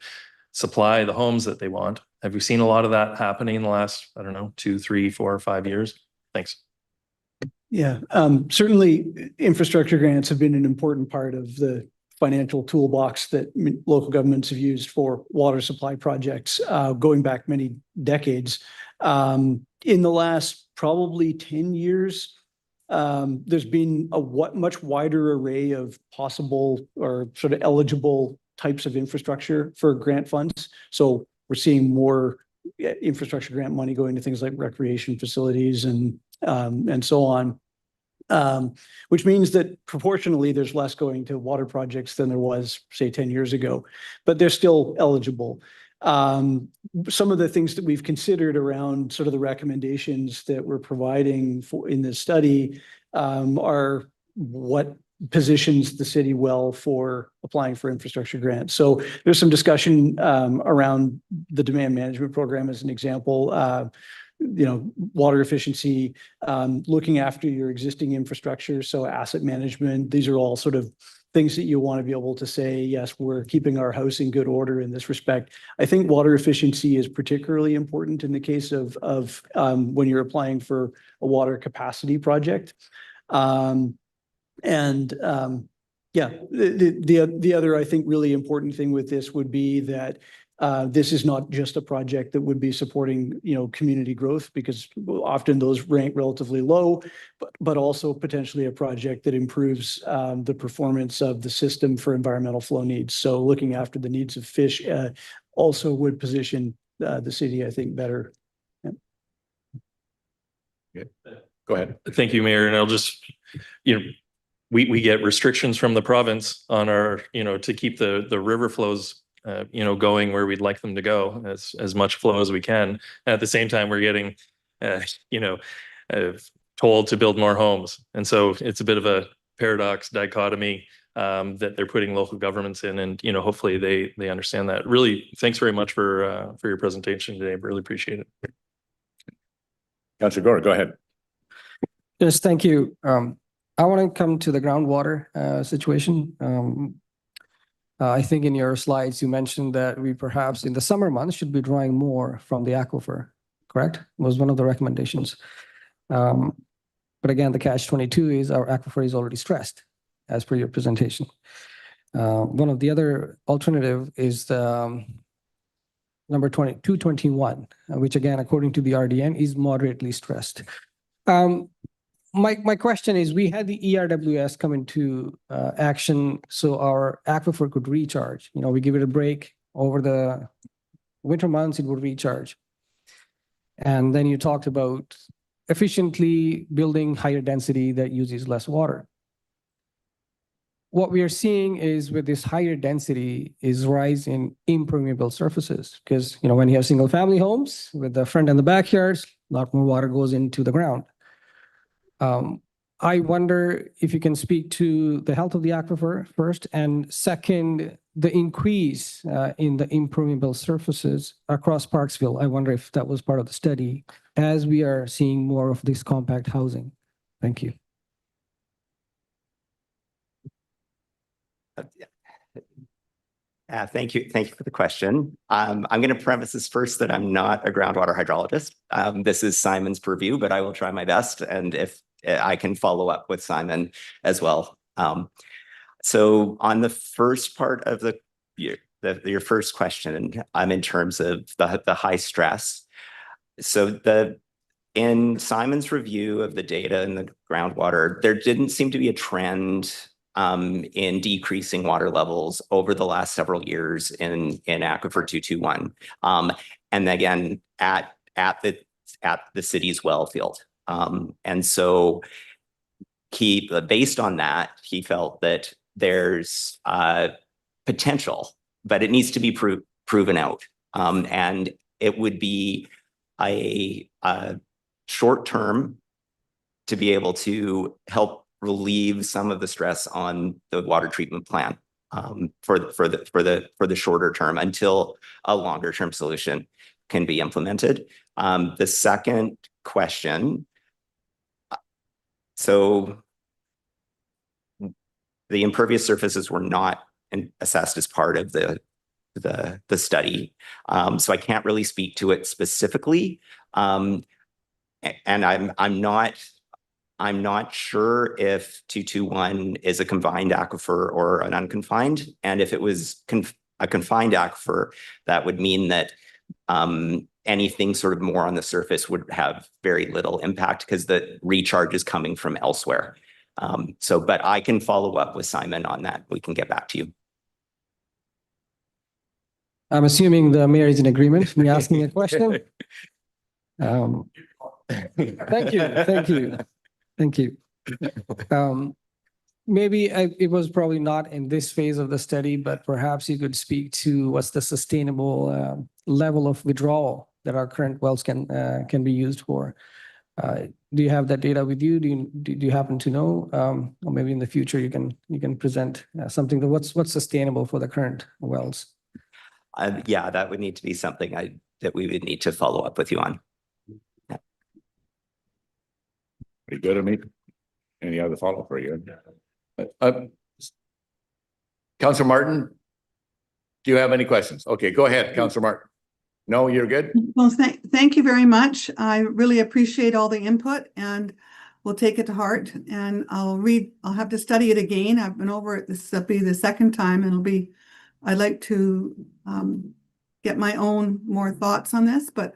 supply the homes that they want? Have you seen a lot of that happening in the last, 2, 3, 4, 5 years? Thanks. Yeah, certainly infrastructure grants have been an important part of the financial toolbox that local governments have used for water supply projects going back many decades. In the last probably 10 years, there's been a much wider array of possible or sort of eligible types of infrastructure for grant funds. So we're seeing more infrastructure grant money going to things like recreation facilities and so on. Which means that proportionally, there's less going to water projects than there was, say, 10 years ago, but they're still eligible. Some of the things that we've considered around sort of the recommendations that we're providing for in this study are what positions the city well for applying for infrastructure grants. So there's some discussion around the demand management program as an example. Water efficiency, looking after your existing infrastructure, so asset management. These are all sort of things that you want to be able to say, yes, we're keeping our house in good order in this respect. I think water efficiency is particularly important in the case of when you're applying for a water capacity project. The other, I think, really important thing with this would be that this is not just a project that would be supporting, community growth, because often those rank relatively low, but also potentially a project that improves the performance of the system for environmental flow needs. So looking after the needs of fish also would position the city, I think, better. Good. Go ahead. Thank you, Mayor. And I'll just, we get restrictions from the province on our, to keep the river flows going where we'd like them to go, as much flow as we can. And at the same time, we're getting, told to build more homes. And so it's a bit of a paradox dichotomy that they're putting local governments in, and hopefully they understand that. Really, thanks very much for your presentation today. I really appreciate it. Councillor Gore, go ahead. Yes, thank you. I want to come to the groundwater situation. I think in your slides, you mentioned that we perhaps in the summer months should be drawing more from the aquifer, correct? Was one of the recommendations. But again, the catch-22 is our aquifer is already stressed, as per your presentation. One of the other alternative is the number 221, which again, according to the RDN, is moderately stressed. My question is, we had the ERWS come into action so our aquifer could recharge. We give it a break over the winter months, it would recharge. And then you talked about efficiently building higher density that uses less water. What we are seeing is with this higher density is rise in impermeable surfaces, because when you have single family homes with the front and the backyards, a lot more water goes into the ground. I wonder if you can speak to the health of the aquifer first, and second, the increase in the impermeable surfaces across Parksville. I wonder if that was part of the study as we are seeing more of this compact housing. Thank you. Thank you. Thank you for the question. I'm going to preface this first that I'm not a groundwater hydrologist. This is Simon's purview, but I will try my best. And if I can follow up with Simon as well. So on the first part of your first question, in terms of the high stress. So in Simon's review of the data in the groundwater, there didn't seem to be a trend in decreasing water levels over the last several years in Aquifer 221. And again, at the city's well field. And so based on that, he felt that there's potential, but it needs to be proven out. And it would be a short term to be able to help relieve some of the stress on the water treatment plant for the shorter term until a longer term solution can be implemented. The second question, so the impervious surfaces were not assessed as part of the study, so I can't really speak to it specifically, and I'm not sure if 221 is a confined aquifer or an unconfined, and if it was a confined aquifer, that would mean that anything sort of more on the surface would have very little impact because the recharge is coming from elsewhere. But I can follow up with Simon on that. We can get back to you. I'm assuming the mayor is in agreement with me asking a question. Thank you. Maybe it was probably not in this phase of the study, but perhaps you could speak to what's the sustainable level of withdrawal that our current wells can be used for. Do you have that data with you? Do you happen to know? Or maybe in the future you can present something that what's sustainable for the current wells? Yeah, that would need to be something that we would need to follow up with you on. Pretty good, I mean. Any other follow-up for you? Councillor Martin, do you have any questions? Okay, go ahead, Councillor Martin. No, you're good? Well, thank you very much. I really appreciate all the input and we'll take it to heart and I'll have to study it again. I've been over it. This will be the second time and I'd like to get my own more thoughts on this, but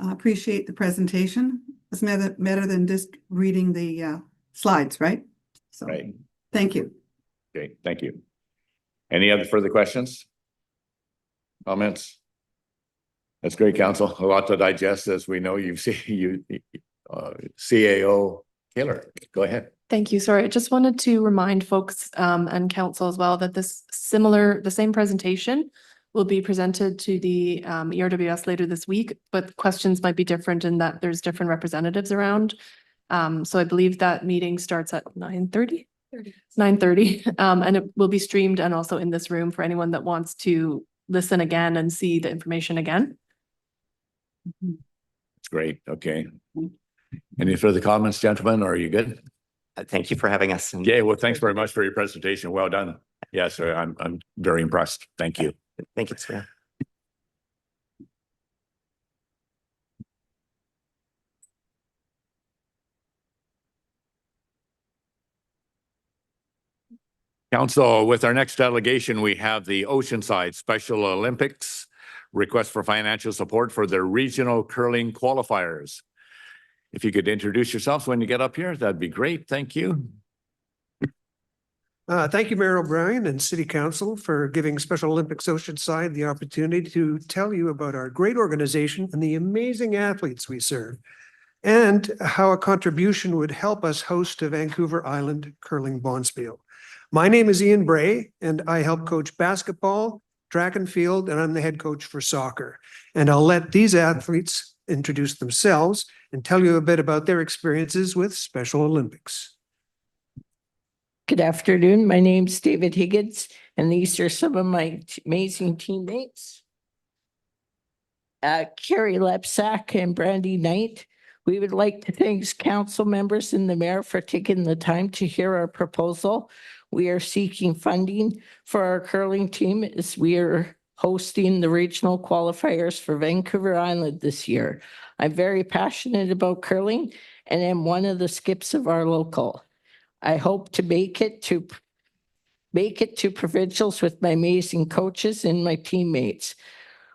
I appreciate the presentation. It's better than just reading the slides, right? So, Right. Thank you. Okay, thank you. Any other further questions? Comments? That's great, Council. A lot to digest, as we know. CAO Taylor, go ahead. Thank you. Sorry, I just wanted to remind folks and council as well that the same presentation will be presented to the ERWS later this week, but questions might be different in that there's different representatives around. So I believe that meeting starts at 9:30. 9:30, and it will be streamed and also in this room for anyone that wants to listen again and see the information again. It's great. Okay. Any further comments, gentlemen? Or are you good? Thank you for having us. Yeah, well, thanks very much for your presentation. Well done. Yes, I'm very impressed. Thank you. Thank you, sir. Council, with our next delegation, we have the Oceanside Special Olympics request for financial support for their regional curling qualifiers. If you could introduce yourselves when you get up here, that'd be great. Thank you. Thank you, Mayor O'Brien and City Council for giving Special Olympics Oceanside the opportunity to tell you about our great organization and the amazing athletes we serve, and how a contribution would help us host a Vancouver Island curling bonspiel. My name is Ian Bray, and I help coach basketball, track and field, and I'm the head coach for soccer. And I'll let these athletes introduce themselves and tell you a bit about their experiences with Special Olympics. Good afternoon. My name's David Higgins, and these are some of my amazing teammates. Carrie Lepsack and Brandy Knight. We would like to thank council members and the mayor for taking the time to hear our proposal. We are seeking funding for our curling team as we are hosting the regional qualifiers for Vancouver Island this year. I'm very passionate about curling and am one of the skips of our local. I hope to make it to provincials with my amazing coaches and my teammates.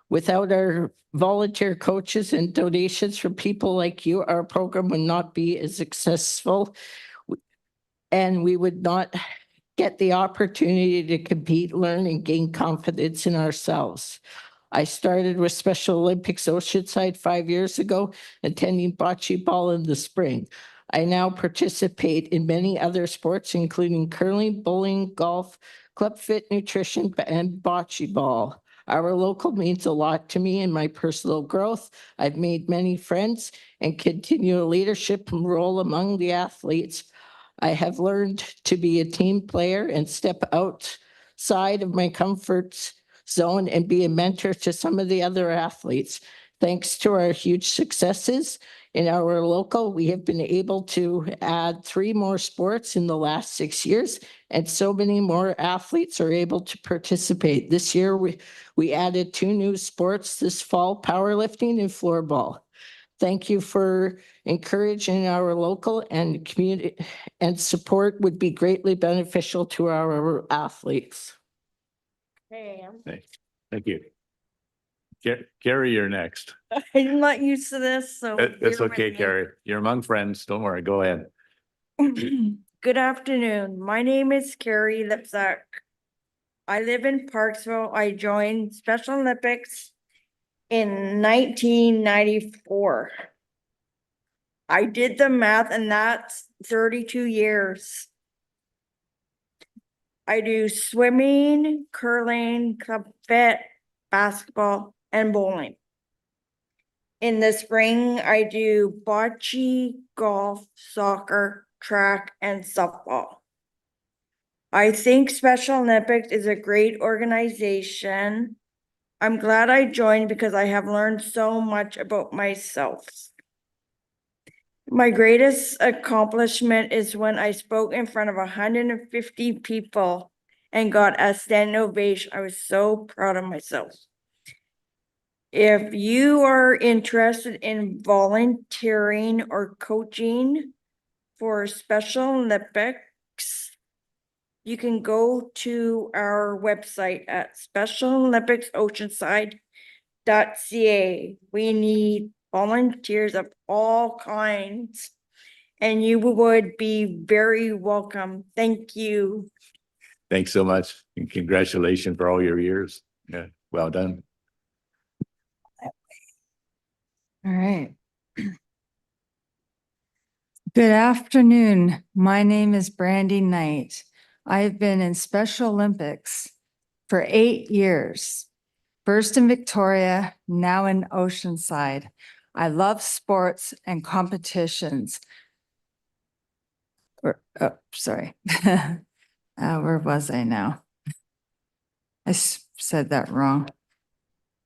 Without our volunteer coaches and donations from people like you, our program would not be as successful, and we would not get the opportunity to compete, learn, and gain confidence in ourselves. I started with Special Olympics Oceanside 5 years ago, attending bocce ball in the spring. I now participate in many other sports, including curling, bowling, golf, club fit nutrition, and bocce ball. Our local means a lot to me in my personal growth. I've made many friends and continue a leadership role among the athletes. I have learned to be a team player and step outside of my comfort zone and be a mentor to some of the other athletes. Thanks to our huge successes in our local, we have been able to add 3 more sports in the last 6 years, and so many more athletes are able to participate. This year, we added 2 new sports this fall, powerlifting and floorball. Thank you for encouraging our local and community, and support would be greatly beneficial to our athletes. Thank you. Carrie, you're next. I'm not used to this, so. It's bear with okay, me. Carrie. You're among friends. Don't worry. Go ahead. Good afternoon. My name is Carrie Lipsack. I live in Parksville. I joined Special Olympics in 1994. I did the math and that's 32 years. I do swimming, curling, club fit, basketball, and bowling. In the spring, I do bocce, golf, soccer, track, and softball. I think Special Olympics is a great organization. I'm glad I joined because I have learned so much about myself. My greatest accomplishment is when I spoke in front of 150 people and got a standing ovation. I was so proud of myself. If you are interested in volunteering or coaching for Special Olympics, you can go to our website at specialolympicsoceanside.ca. We need volunteers of all kinds, and you would be very welcome. Thank you. Thanks so much and congratulations for all your years. Yeah, well done. All right. Good afternoon. My name is Brandy Knight. I have been in Special Olympics for 8 years. First in Victoria, now in Oceanside. I love sports and competitions. Sorry. Where was I now? I said that wrong.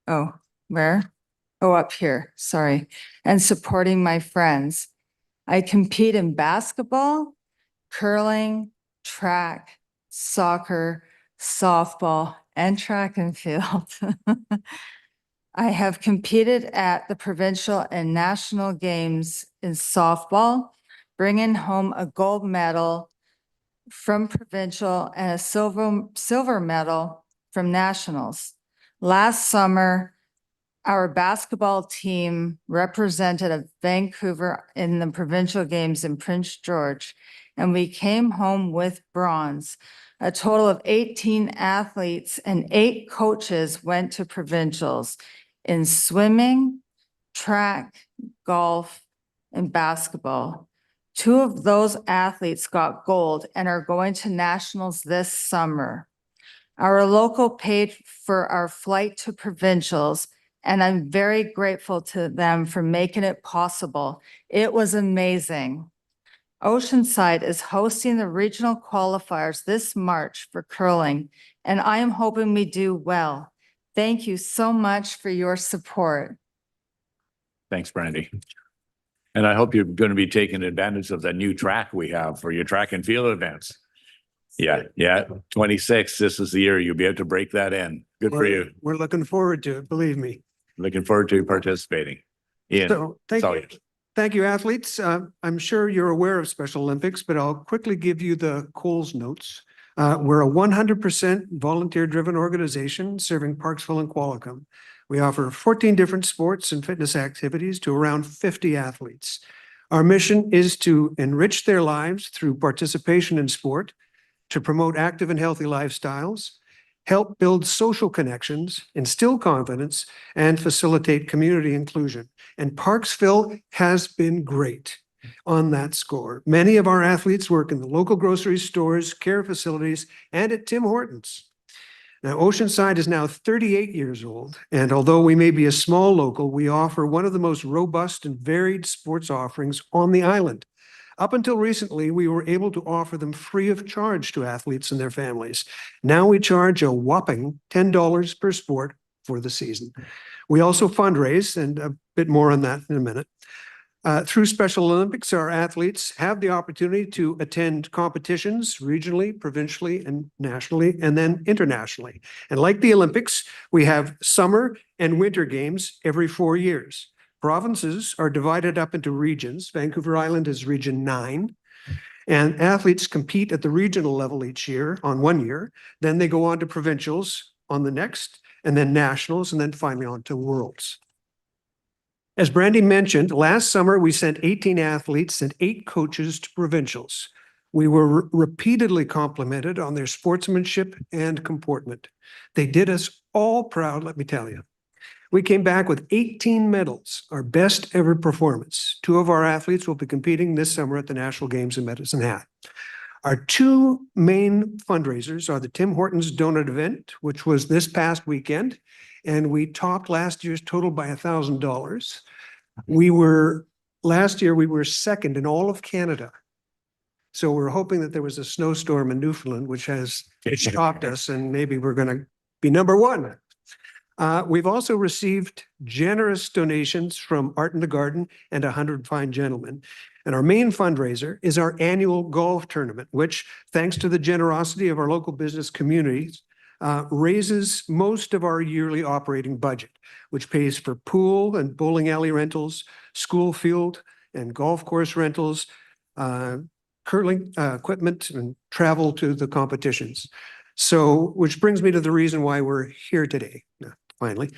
Oh, where? Oh, up here, sorry. And supporting my friends. I compete in basketball, curling, track, soccer, softball, and track and field. I have competed at the provincial and national games in softball, bringing home a gold medal from provincial and a silver medal from nationals. Last summer, our basketball team represented Vancouver in the provincial games in Prince George, and we came home with bronze. A total of 18 athletes and 8 coaches went to provincials in swimming, track, golf, and basketball. 2 of those athletes got gold and are going to nationals this summer. Our local paid for our flight to provincials, and I'm very grateful to them for making it possible. It was amazing. Oceanside is hosting the regional qualifiers this March for curling, and I am hoping we do well. Thank you so much for your support. Thanks, Brandy. And I hope you're going to be taking advantage of that new track we have for your track and field events. Yeah, 26. This is the year you'll be able to break that in. Good for you. We're looking forward to it, believe me. Looking forward to participating. Ian, So it's all yours. thank you, athletes. I'm sure you're aware of Special Olympics, but I'll quickly give you the Coles notes. We're a 100% volunteer-driven organization serving Parksville and Qualicum. We offer 14 different sports and fitness activities to around 50 athletes. Our mission is to enrich their lives through participation in sport, to promote active and healthy lifestyles, help build social connections, instill confidence, and facilitate community inclusion. And Parksville has been great on that score. Many of our athletes work in the local grocery stores, care facilities, and at Tim Hortons. Now, Oceanside is now 38 years old, and although we may be a small local, we offer one of the most robust and varied sports offerings on the island. Up until recently, we were able to offer them free of charge to athletes and their families. Now we charge a whopping $10 per sport for the season. We also fundraise, and a bit more on that in a minute. Through Special Olympics, our athletes have the opportunity to attend competitions regionally, provincially, and nationally, and then internationally. And like the Olympics, we have summer and winter games every 4 years. Provinces are divided up into regions. Vancouver Island is Region 9. And athletes compete at the regional level each year on 1 year. Then they go on to provincials on the next, and then nationals, and then finally on to worlds. As Brandy mentioned, last summer we sent 18 athletes and 8 coaches to provincials. We were repeatedly complimented on their sportsmanship and comportment. They did us all proud, let me tell you. We came back with 18 medals, our best ever performance. 2 of our athletes will be competing this summer at the National Games in Medicine Hat. Our 2 main fundraisers are the Tim Hortons Donut Event, which was this past weekend, and we topped last year's total by $1,000. Last year, we were second in all of Canada. So we're hoping that there was a snowstorm in Newfoundland, which topped us, and maybe we're going to be number 1. We've also received generous donations from Art in the Garden and 100 Fine Gentlemen. And our main fundraiser is our annual golf tournament, which, thanks to the generosity of our local business communities, raises most of our yearly operating budget, which pays for pool and bowling alley rentals, school field and golf course rentals, curling equipment, and travel to the competitions. So, which brings me to the reason why we're here today. Finally,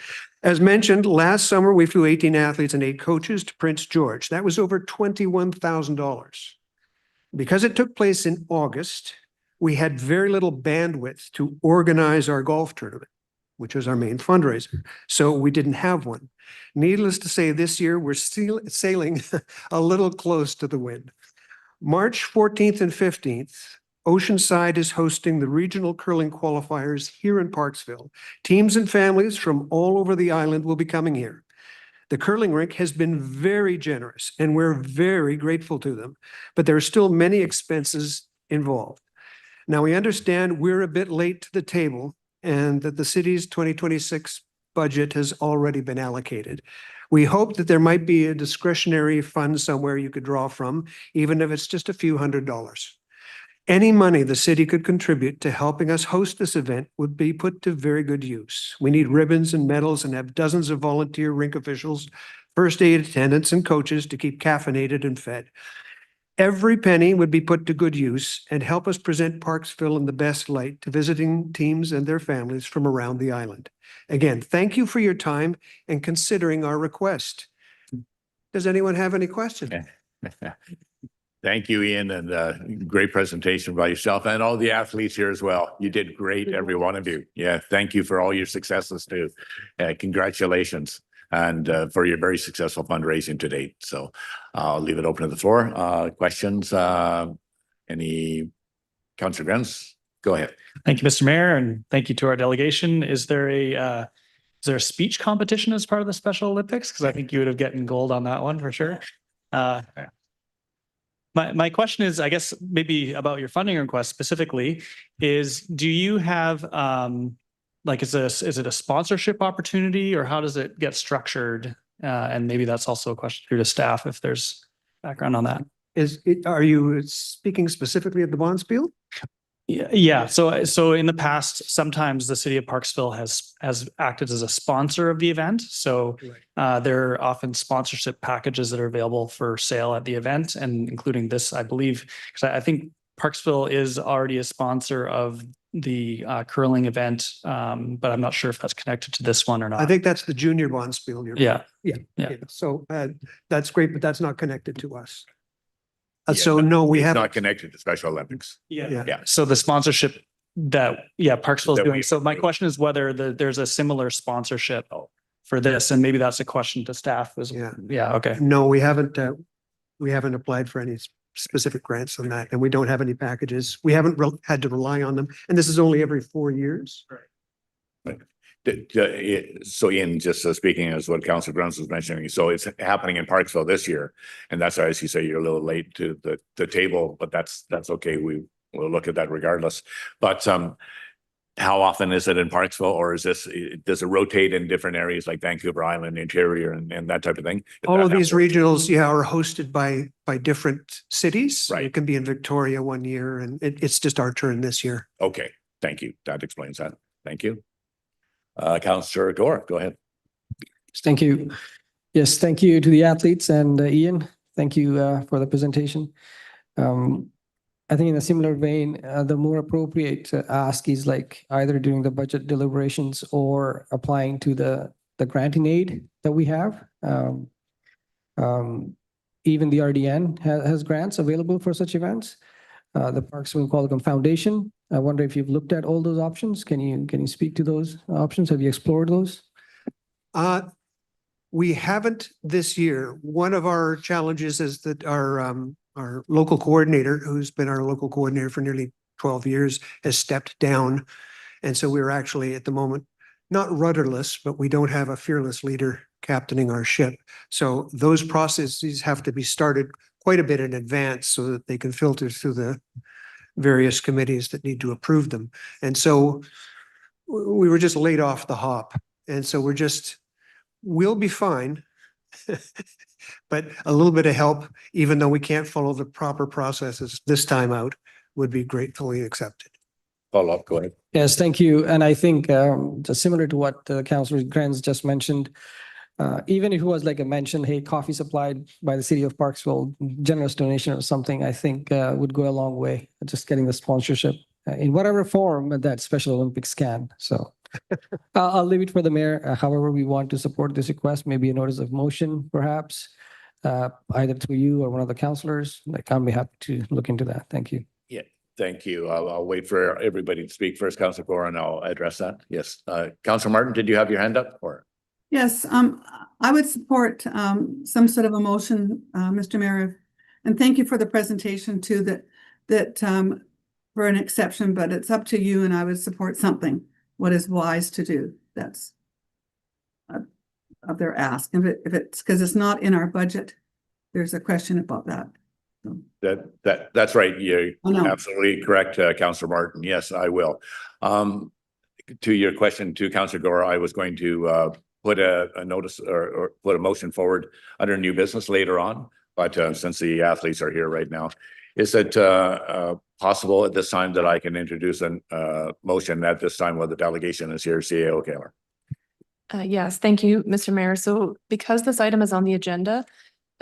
as mentioned, last summer we flew 18 athletes and 8 coaches to Prince George. That was over $21,000. Because it took place in August, we had very little bandwidth to organize our golf tournament, which was our main fundraiser. So we didn't have one. Needless to say, this year we're still sailing a little close to the wind. March 14th and 15th, Oceanside is hosting the regional curling qualifiers here in Parksville. Teams and families from all over the island will be coming here. The curling rink has been very generous, and we're very grateful to them, but there are still many expenses involved. Now, we understand we're a bit late to the table and that the city's 2026 budget has already been allocated. We hope that there might be a discretionary fund somewhere you could draw from, even if it's just a few $100s. Any money the city could contribute to helping us host this event would be put to very good use. We need ribbons and medals and have dozens of volunteer rink officials, first aid attendants, and coaches to keep caffeinated and fed. Every penny would be put to good use and help us present Parksville in the best light to visiting teams and their families from around the island. Again, thank you for your time and considering our request. Does anyone have any questions? Thank you, Ian, and great presentation by yourself and all the athletes here as well. You did great, every one of you. Yeah, thank you for all your successes too. Congratulations and for your very successful fundraising to date. So I'll leave it open to the floor. Questions? Any Councillor Grens? Go ahead. Thank you, Mr. Mayor, and thank you to our delegation. Is there a speech competition as part of the Special Olympics? Because I think you would have gotten gold on that one for sure. My question is, I guess, maybe about your funding request specifically, is do you have, is it a sponsorship opportunity or how does it get structured? And maybe that's also a question through to staff if there's background on that. Are you speaking specifically at the Bonspiel? Yeah. So in the past, sometimes the city of Parksville has acted as a sponsor of the event. So there are often sponsorship packages that are available for sale at the event, and including this, I believe, because I think Parksville is already a sponsor of the curling event, but I'm not sure if that's connected to this one or not. I think that's the junior Bonspiel. Yeah. So that's great, but that's not connected to us. So no, we It's have not connected to Special Olympics. Yeah. So the sponsorship that, Parksville is doing. So my question is whether there's a similar sponsorship for this, and maybe that's a question to staff as well. Yeah. Okay. No, we haven't applied for any specific grants on that, and we don't have any packages. We haven't had to rely on them, and this is only every 4 years. Right. So Ian, just speaking as what Councillor Gruns was mentioning, so it's happening in Parksville this year, and that's why, as you say, you're a little late to the table, but that's okay. We'll look at that regardless. But how often is it in Parksville, or does it rotate in different areas like Vancouver Island, interior, and that type of thing? All of these regionals, are hosted by different cities. Right. It can be in Victoria one year, and it's just our turn this year. Okay, thank you. That explains that. Thank you. Councillor Gore, go ahead. Thank you. Yes, thank you to the athletes and Ian. Thank you for the presentation. I think in a similar vein, the more appropriate ask is like either during the budget deliberations or applying to the granting aid that we have. Even the RDN has grants available for such events. the Parks and Qualicum Foundation. I wonder if you've looked at all those options. Can you speak to those options? Have you explored those? We haven't this year. One of our challenges is that our local coordinator, who's been our local coordinator for nearly 12 years, has stepped down. And so we're actually at the moment not rudderless, but we don't have a fearless leader captaining our ship. So those processes have to be started quite a bit in advance so that they can filter through the various committees that need to approve them. And so we were just laid off the hop. And so we'll be fine. But a little bit of help, even though we can't follow the proper processes this time out, would be gratefully accepted. Follow up, go ahead. Yes, thank you. And I think just similar to what Councillor Grens just mentioned, even if it was like a mention, hey, coffee supplied by the city of Parksville, generous donation or something, I think would go a long way. Just getting the sponsorship in whatever form that Special Olympics can. So I'll leave it for the mayor. However, we want to support this request, maybe a notice of motion, perhaps, either through you or one of the councillors. Like, I'll be happy to look into that. Thank you. Yeah, thank you. I'll wait for everybody to speak first. Councillor Gore, and I'll address that. Yes, Councillor Martin, did you have your hand up or? Yes, I would support some sort of a motion, Mr. Mayor. And thank you for the presentation too, that for an exception, but it's up to you, and I would support something, what is wise to do. That's of their ask. If it's because it's not in our budget, there's a question about that. So. That's right. You're know. absolutely correct, Councillor Martin. Yes, I will. To your question to Councillor Gore, I was going to put a notice or put a motion forward under new business later on. But since the athletes are here right now, is it possible at this time that I can introduce a motion at this time while the delegation is here, CAO Kerr? Yes, thank you, Mr. Mayor. So because this item is on the agenda,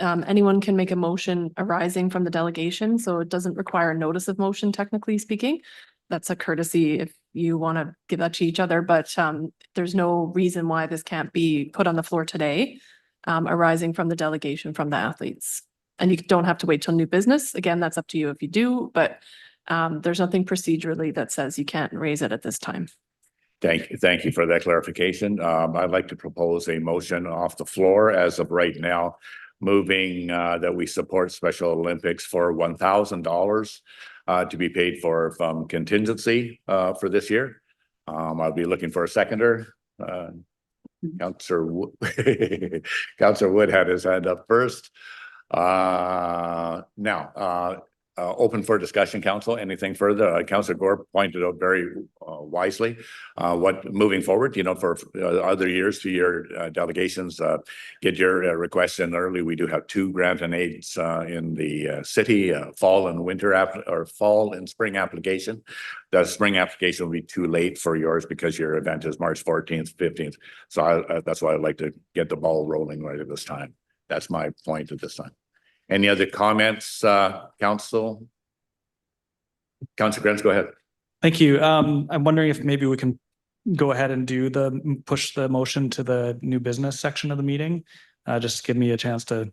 anyone can make a motion arising from the delegation. So it doesn't require a notice of motion, technically speaking. That's a courtesy if you want to give that to each other, but there's no reason why this can't be put on the floor today, arising from the delegation from the athletes. And you don't have to wait till new business. Again, that's up to you if you do, but there's nothing procedurally that says you can't raise it at this time. Thank you for that clarification. I'd like to propose a motion off the floor as of right now, moving that we support Special Olympics for $1,000 to be paid for from contingency for this year. I'll be looking for a seconder. Councillor Wood had his hand up first. Now, open for discussion, council. Anything further? Councillor Gore pointed out very wisely what moving forward, for other years to your delegations, get your requests in early. We do have 2 grant and aids in the city, fall and winter or fall and spring application. The spring application will be too late for yours because your event is March 14th, 15th. So that's why I'd like to get the ball rolling right at this time. That's my point at this time. Any other comments, council? Councillor Grens, go ahead. Thank you. I'm wondering if maybe we can go ahead and push the motion to the new business section of the meeting. Just give me a chance to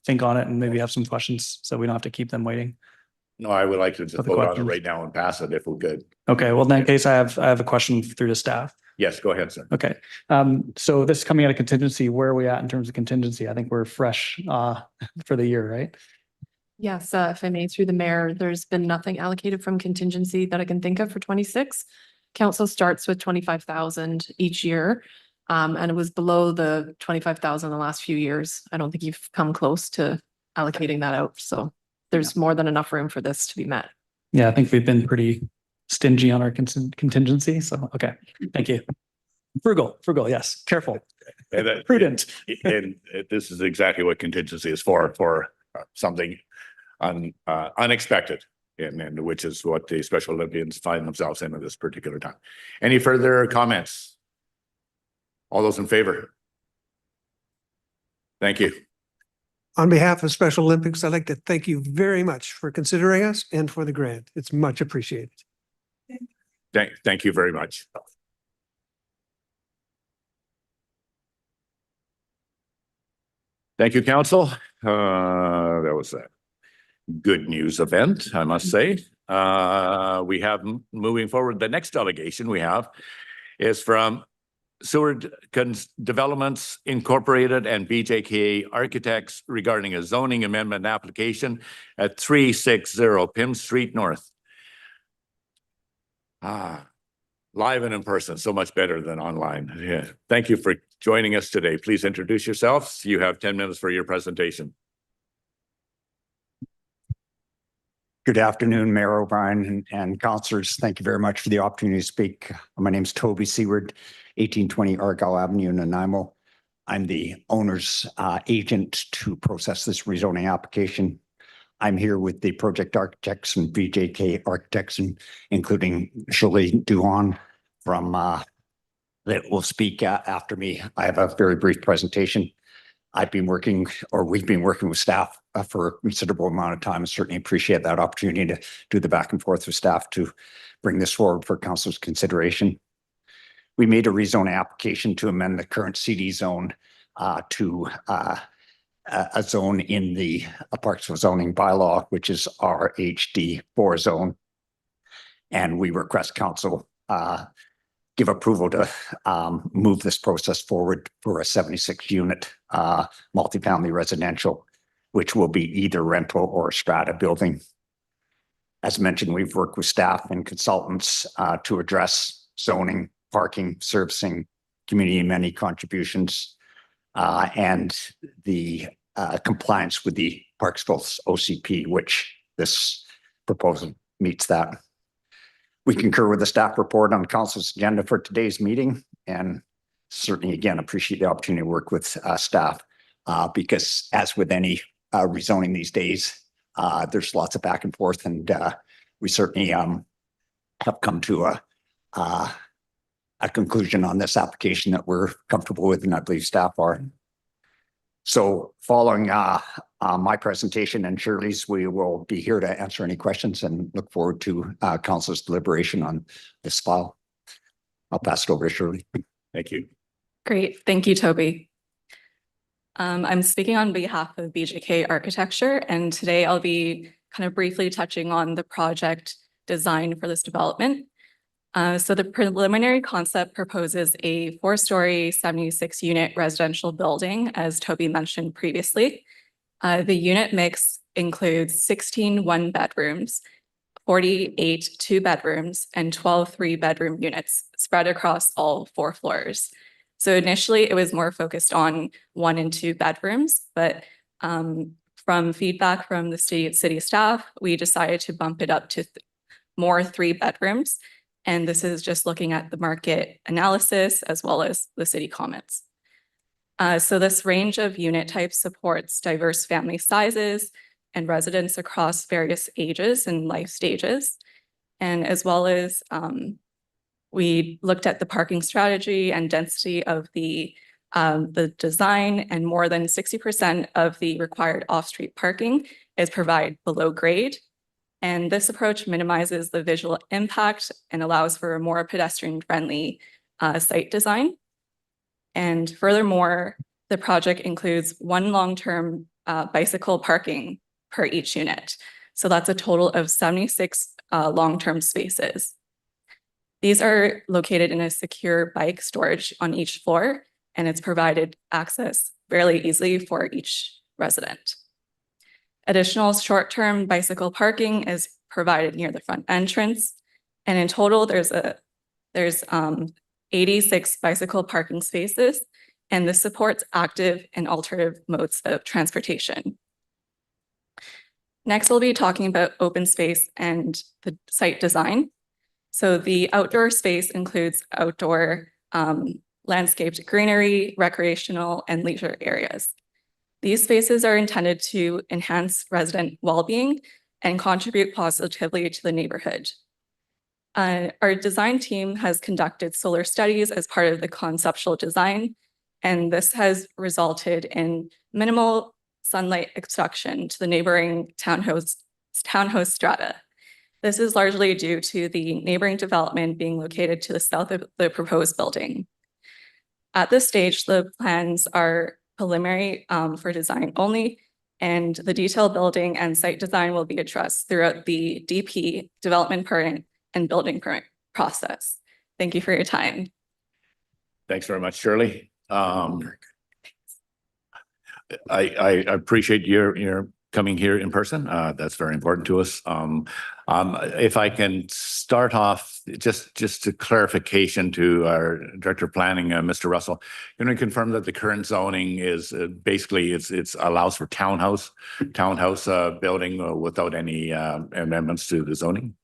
think on it and maybe have some questions so we don't have to keep them waiting. No, I would like to just vote on it right now and pass it if we could. Okay, well, in that case, I have a question through the staff. Yes, go ahead, sir. Okay, so this is coming out of contingency. Where are we at in terms of contingency? I think we're fresh for the year, right? Yes, if I may, through the mayor, there's been nothing allocated from contingency that I can think of for 26. Council starts with 25,000 each year, and it was below the 25,000 the last few years. I don't think you've come close to allocating that out, so there's more than enough room for this to be met. Yeah, I think we've been pretty stingy on our contingency. So, okay, thank you. Frugal, yes, careful, prudent. And this is exactly what contingency is for something unexpected, and which is what the Special Olympians find themselves in at this particular time. Any further comments? All those in favor? Thank you. On behalf of Special Olympics, I'd like to thank you very much for considering us and for the grant. It's much appreciated. Thank you very much. Thank you, council. That was that. good news event, I must say. We have moving forward, the next delegation we have is from Seward Developments Incorporated and BJK Architects regarding a zoning amendment application at 360 Pym Street North. Live and in person, so much better than online. Yeah. Thank you for joining us today. Please introduce yourselves. You have 10 minutes for your presentation. Good afternoon, Mayor O'Brien and councillors. Thank you very much for the opportunity to speak. My name is Toby Seward, 1820 Argyle Avenue in Nanaimo. I'm the owner's agent to process this rezoning application. I'm here with the project architects and BJK architects, including Shirley Duhon from that will speak after me. I have a very brief presentation. We've been working with staff for a considerable amount of time, and certainly appreciate that opportunity to do the back and forth with staff to bring this forward for council's consideration. We made a rezone application to amend the current CD zone to a zone in the Parks and Zoning bylaw, which is our HD4 zone. And we request council give approval to move this process forward for a 76 unit multifamily residential, which will be either rental or strata building. As mentioned, we've worked with staff and consultants to address zoning, parking, servicing, community amenity contributions, and the compliance with the Parksville's OCP, which this proposal meets that. We concur with the staff report on council's agenda for today's meeting, and certainly again appreciate the opportunity to work with staff because as with any rezoning these days, there's lots of back and forth, and we certainly have come to a conclusion on this application that we're comfortable with, and I believe staff are. So following my presentation and Shirley's, we will be here to answer any questions and look forward to council's deliberation on this file. I'll pass it over to Shirley. Thank you. Great. Thank you, Toby. I'm speaking on behalf of BJK Architecture, and today I'll be kind of briefly touching on the project design for this development. So the preliminary concept proposes a 4-story, 76-unit residential building, as Toby mentioned previously. The unit mix includes 16 one-bedrooms, 48 two-bedrooms, and 12 three-bedroom units spread across all 4 floors. So initially, it was more focused on 1 and 2 bedrooms, but from feedback from the city staff, we decided to bump it up to more 3 bedrooms. And this is just looking at the market analysis as well as the city comments. So this range of unit types supports diverse family sizes and residents across various ages and life stages. And as well as we looked at the parking strategy and density of the design, and more than 60% of the required off-street parking is provided below grade. And this approach minimizes the visual impact and allows for a more pedestrian-friendly site design. And furthermore, the project includes 1 long-term bicycle parking per each unit. So that's a total of 76 long-term spaces. These are located in a secure bike storage on each floor, and it's provided access fairly easily for each resident. Additional short-term bicycle parking is provided near the front entrance. And in total, there's 86 bicycle parking spaces, and this supports active and alternative modes of transportation. Next, we'll be talking about open space and the site design. So the outdoor space includes outdoor landscaped greenery, recreational, and leisure areas. These spaces are intended to enhance resident well-being and contribute positively to the neighborhood. Our design team has conducted solar studies as part of the conceptual design, and this has resulted in minimal sunlight obstruction to the neighboring townhouse strata. This is largely due to the neighboring development being located to the south of the proposed building. At this stage, the plans are preliminary for design only, and the detailed building and site design will be addressed throughout the DP, development permit, and building permit process. Thank you for your time. Thanks very much, Shirley. I appreciate your coming here in person. That's very important to us. If I can start off, just a clarification to our Director of Planning, Mr. Russell, can I confirm that the current zoning is basically it's allows for townhouse building without any amendments to the zoning?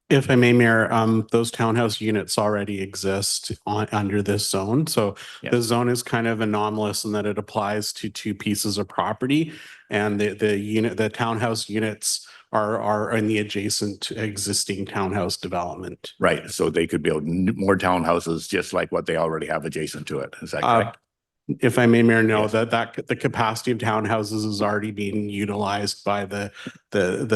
If I may, Mayor, those townhouse units already exist under this zone. So the zone is kind of anomalous in that it applies to two pieces of property, and the townhouse units are in the adjacent existing townhouse development. Right. So they could build more townhouses just like what they already have adjacent to it. Is that correct? If I may, Mayor, no, that the capacity of townhouses is already being utilized by the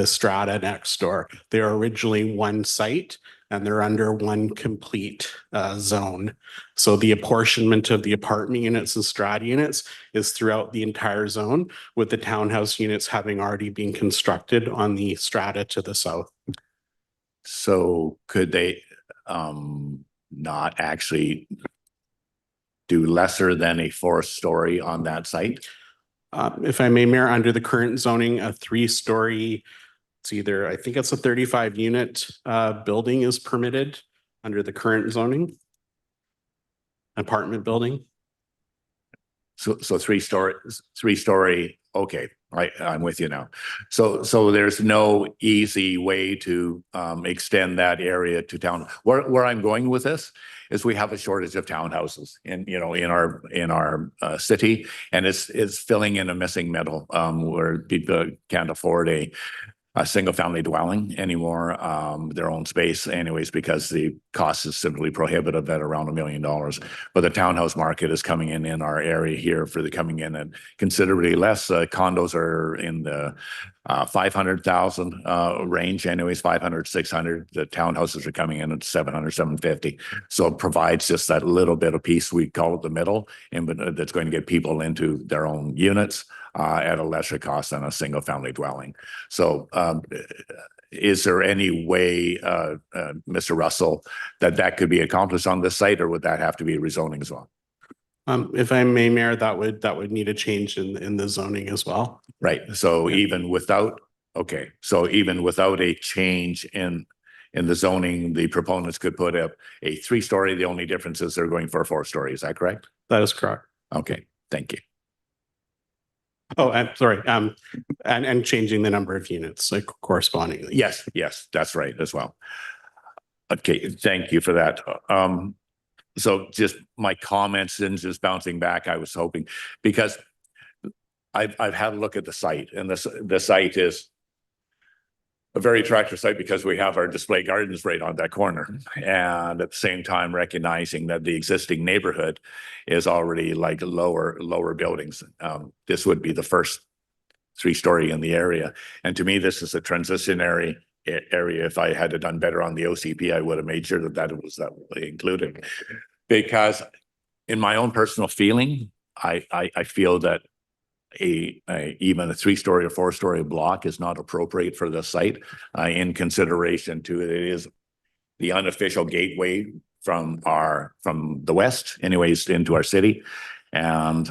strata next door. They are originally one site and they're under one complete zone. So the apportionment of the apartment units and strata units is throughout the entire zone, with the townhouse units having already been constructed on the strata to the south. So could they not actually do lesser than a 4-story on that site? If I may, Mayor, under the current zoning, a 3-story, it's either, I think it's a 35 unit building is permitted under the current zoning. Apartment building. So 3-story, okay, right, I'm with you now. So there's no easy way to extend that area to town. Where I'm going with this is we have a shortage of townhouses in our city, and it's filling in a missing middle where people can't afford a single family dwelling anymore, their own space anyways, because the cost is simply prohibitive at around $1 million. But the townhouse market is coming in our area here coming in at considerably less. Condos are in the 500,000 range anyways, 500, 600. The townhouses are coming in at 700, 750. So it provides just that little bit of piece, we call it the middle, and that's going to get people into their own units at a lesser cost than a single family dwelling. So is there any way, Mr. Russell, that could be accomplished on this site, or would that have to be rezoning as well? If I may, Mayor, that would need a change in the zoning as well. Right. So even without a change in the zoning, the proponents could put up a 3-story. The only difference is they're going for a 4-story. Is that correct? That is correct. Okay. Thank you. Oh, I'm sorry. And changing the number of units like correspondingly. Yes, that's right as well. Okay, thank you for that. So just my comments and just bouncing back, I was hoping, because I've had a look at the site, and the site is a very attractive site because we have our display gardens right on that corner, and at the same time recognizing that the existing neighborhood is already like lower buildings. This would be the first 3-story in the area, and to me this is a transitionary area. If I had done better on the OCP, I would have made sure that it was that included, because in my own personal feeling, I feel that even a 3-story or 4-story block is not appropriate for the site, in consideration to it is the unofficial gateway from the west anyways into our city, and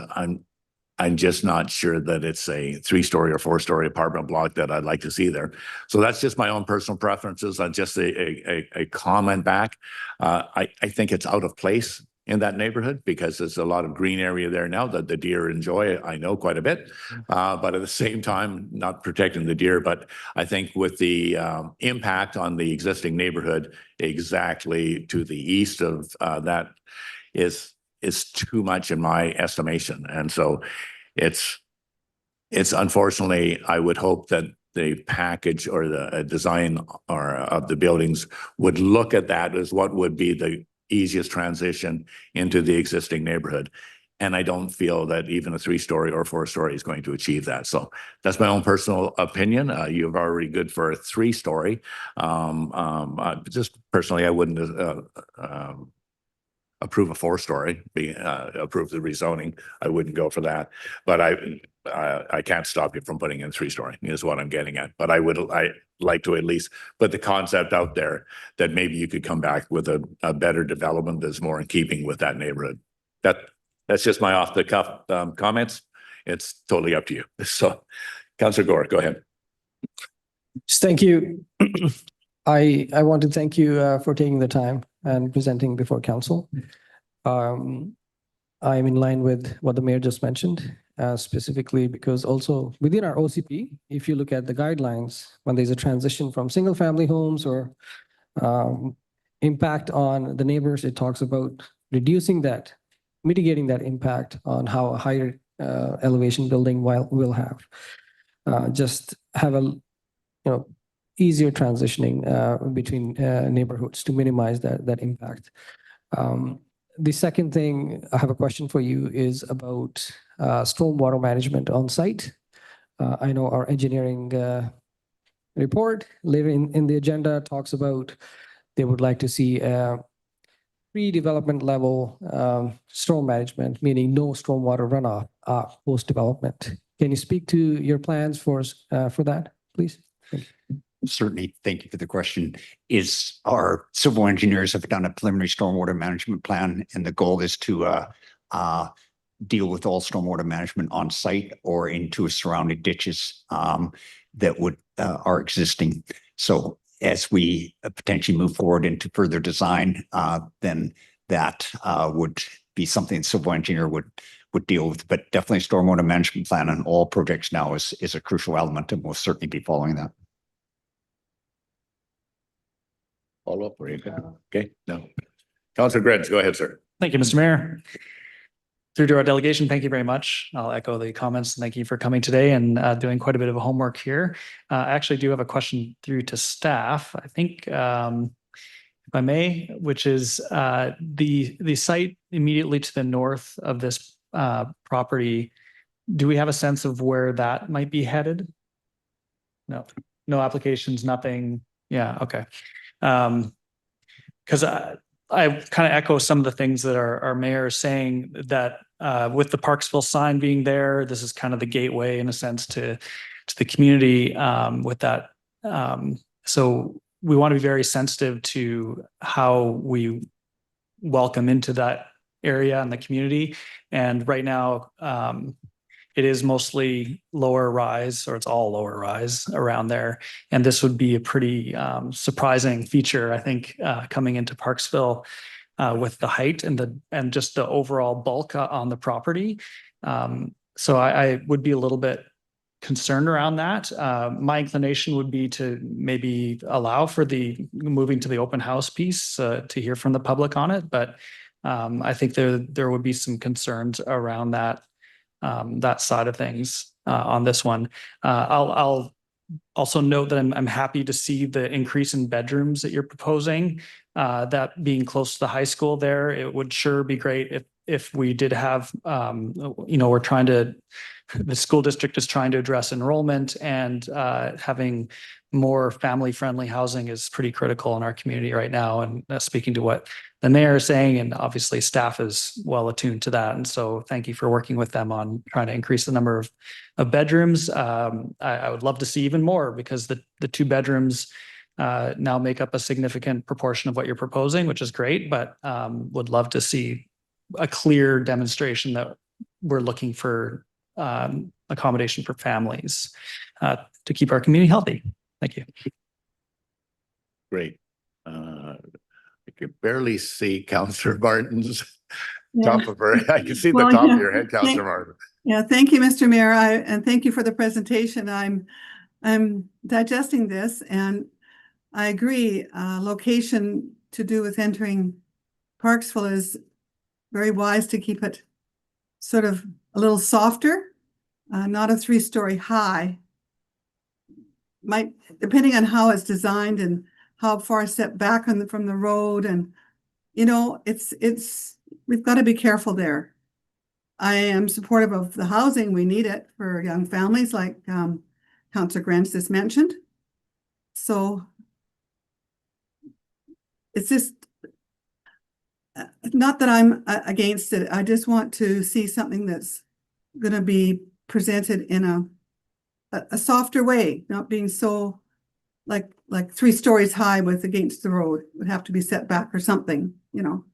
I'm just not sure that it's a 3-story or 4-story apartment block that I'd like to see there. So that's just my own personal preferences. Just a comment back. I think it's out of place in that neighborhood because there's a lot of green area there now that the deer enjoy, I know, quite a bit. But at the same time, not protecting the deer. But I think with the impact on the existing neighborhood exactly to the east of that is too much in my estimation. And so it's unfortunately, I would hope that the package or the design or of the buildings would look at that as what would be the easiest transition into the existing neighborhood. And I don't feel that even a 3-story or 4-story is going to achieve that. So that's my own personal opinion. You're already good for a 3-story. Just personally, I wouldn't approve a 4-story, approve the rezoning. I wouldn't go for that. But I can't stop you from putting in 3-story is what I'm getting at. But I like to at least put the concept out there that maybe you could come back with a better development that's more in keeping with that neighborhood. That's just my off the cuff comments. It's totally up to you. So Councillor Gore, go ahead. Thank you. I want to thank you for taking the time and presenting before council. I'm in line with what the mayor just mentioned, specifically because also within our OCP, if you look at the guidelines, when there's a transition from single family homes or impact on the neighbors, it talks about reducing that, mitigating that impact on how a higher elevation building will have. Just have a easier transitioning between neighborhoods to minimize that impact. The second thing I have a question for you is about stormwater management on site. I know our engineering report later in the agenda talks about they would like to see pre-development level storm management, meaning no stormwater runoff post-development. Can you speak to your plans for that, please? Thank you. Certainly. Thank you for the question. Our civil engineers have done a preliminary stormwater management plan, and the goal is to deal with all stormwater management on site or into surrounding ditches that are existing. So as we potentially move forward into further design, then that would be something the civil engineer would deal with. But definitely stormwater management plan on all projects now is a crucial element, and we'll certainly be following that. Follow up or you can? Okay, no. Councillor Greds, go ahead, sir. Thank you, Mr. Mayor. Through to our delegation, thank you very much. I'll echo the comments. Thank you for coming today and doing quite a bit of homework here. I actually do have a question through to staff. I think, if I may, which is the site immediately to the north of this property. Do we have a sense of where that might be headed? No applications, nothing. Yeah, okay. Because I kind of echo some of the things that our mayor is saying, that with the Parksville sign being there, this is kind of the gateway in a sense to the community with that. So we want to be very sensitive to how we welcome into that area and the community. And right now, it is mostly lower rise, or it's all lower rise around there. And this would be a pretty surprising feature, I think, coming into Parksville with the height and just the overall bulk on the property. So I would be a little bit concerned around that. My inclination would be to maybe allow for the moving to the open house piece to hear from the public on it. But I think there would be some concerns around that side of things on this one. I'll also note that I'm happy to see the increase in bedrooms that you're proposing. That being close to the high school there, it would sure be great if we did have, the school district is trying to address enrollment, and having more family-friendly housing is pretty critical in our community right now. And speaking to what the mayor is saying, and obviously staff is well attuned to that. And so thank you for working with them on trying to increase the number of bedrooms. I would love to see even more, because the 2 bedrooms now make up a significant proportion of what you're proposing, which is great, but would love to see a clear demonstration that we're looking for accommodation for families to keep our community healthy. Thank you. Great. I can barely see Councillor Martin's top of her. I can see the top of your head, Councillor Martin. Yeah, thank you, Mr. Mayor, and thank you for the presentation. I'm digesting this, and I agree. Location to do with entering Parksville is very wise to keep it sort of a little softer, not a 3-story high. Might, depending on how it's designed and how far set back from the road, and we've got to be careful there. I am supportive of the housing. We need it for young families, like Councillor Grants just mentioned. So it's just not that I'm against it. I just want to see something that's going to be presented in a softer way, not being so like 3 stories high with against the road. It would have to be set back or something, you know.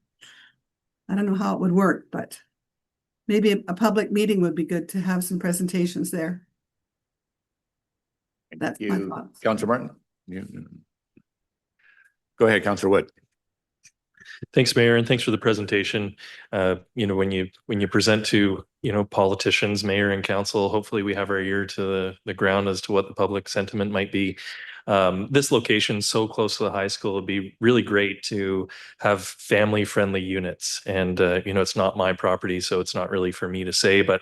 I don't know how it would work, but maybe a public meeting would be good to have some presentations there. That's my thoughts. Councillor Martin. Go ahead, Councillor Wood. Thanks, Mayor, and thanks for the presentation. You know, when you present to, you know, politicians, mayor and council, hopefully we have our ear to the ground as to what the public sentiment might be. This location so close to the high school would be really great to have family-friendly units. And, you know, it's not my property, so it's not really for me to say, but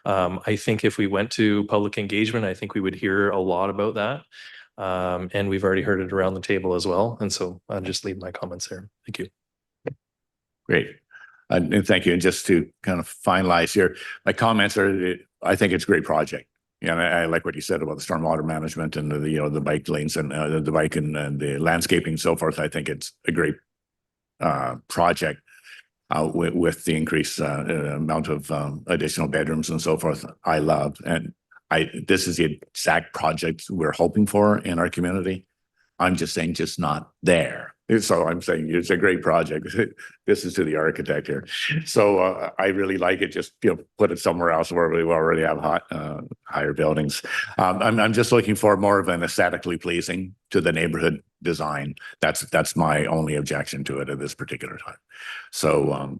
I think if we went to public engagement, I think we would hear a lot about that. And we've already heard it around the table as well. And so I'll just leave my comments there. Thank you. Great. And thank you. And just to kind of finalize here, my comments are, I think it's a great project. Yeah, and I like what you said about the stormwater management and the, you know, the bike lanes and the bike and the landscaping and so forth. I think it's a great project with the increased amount of additional bedrooms and so forth. I love, and this is the exact project we're hoping for in our community. I'm just saying, just not there. So I'm saying it's a great project. This is to the architect here. So I really like it. Just, you know, put it somewhere else where we already have higher buildings. I'm just looking for more of an aesthetically pleasing to the neighborhood design. That's my only objection to it at this particular time. So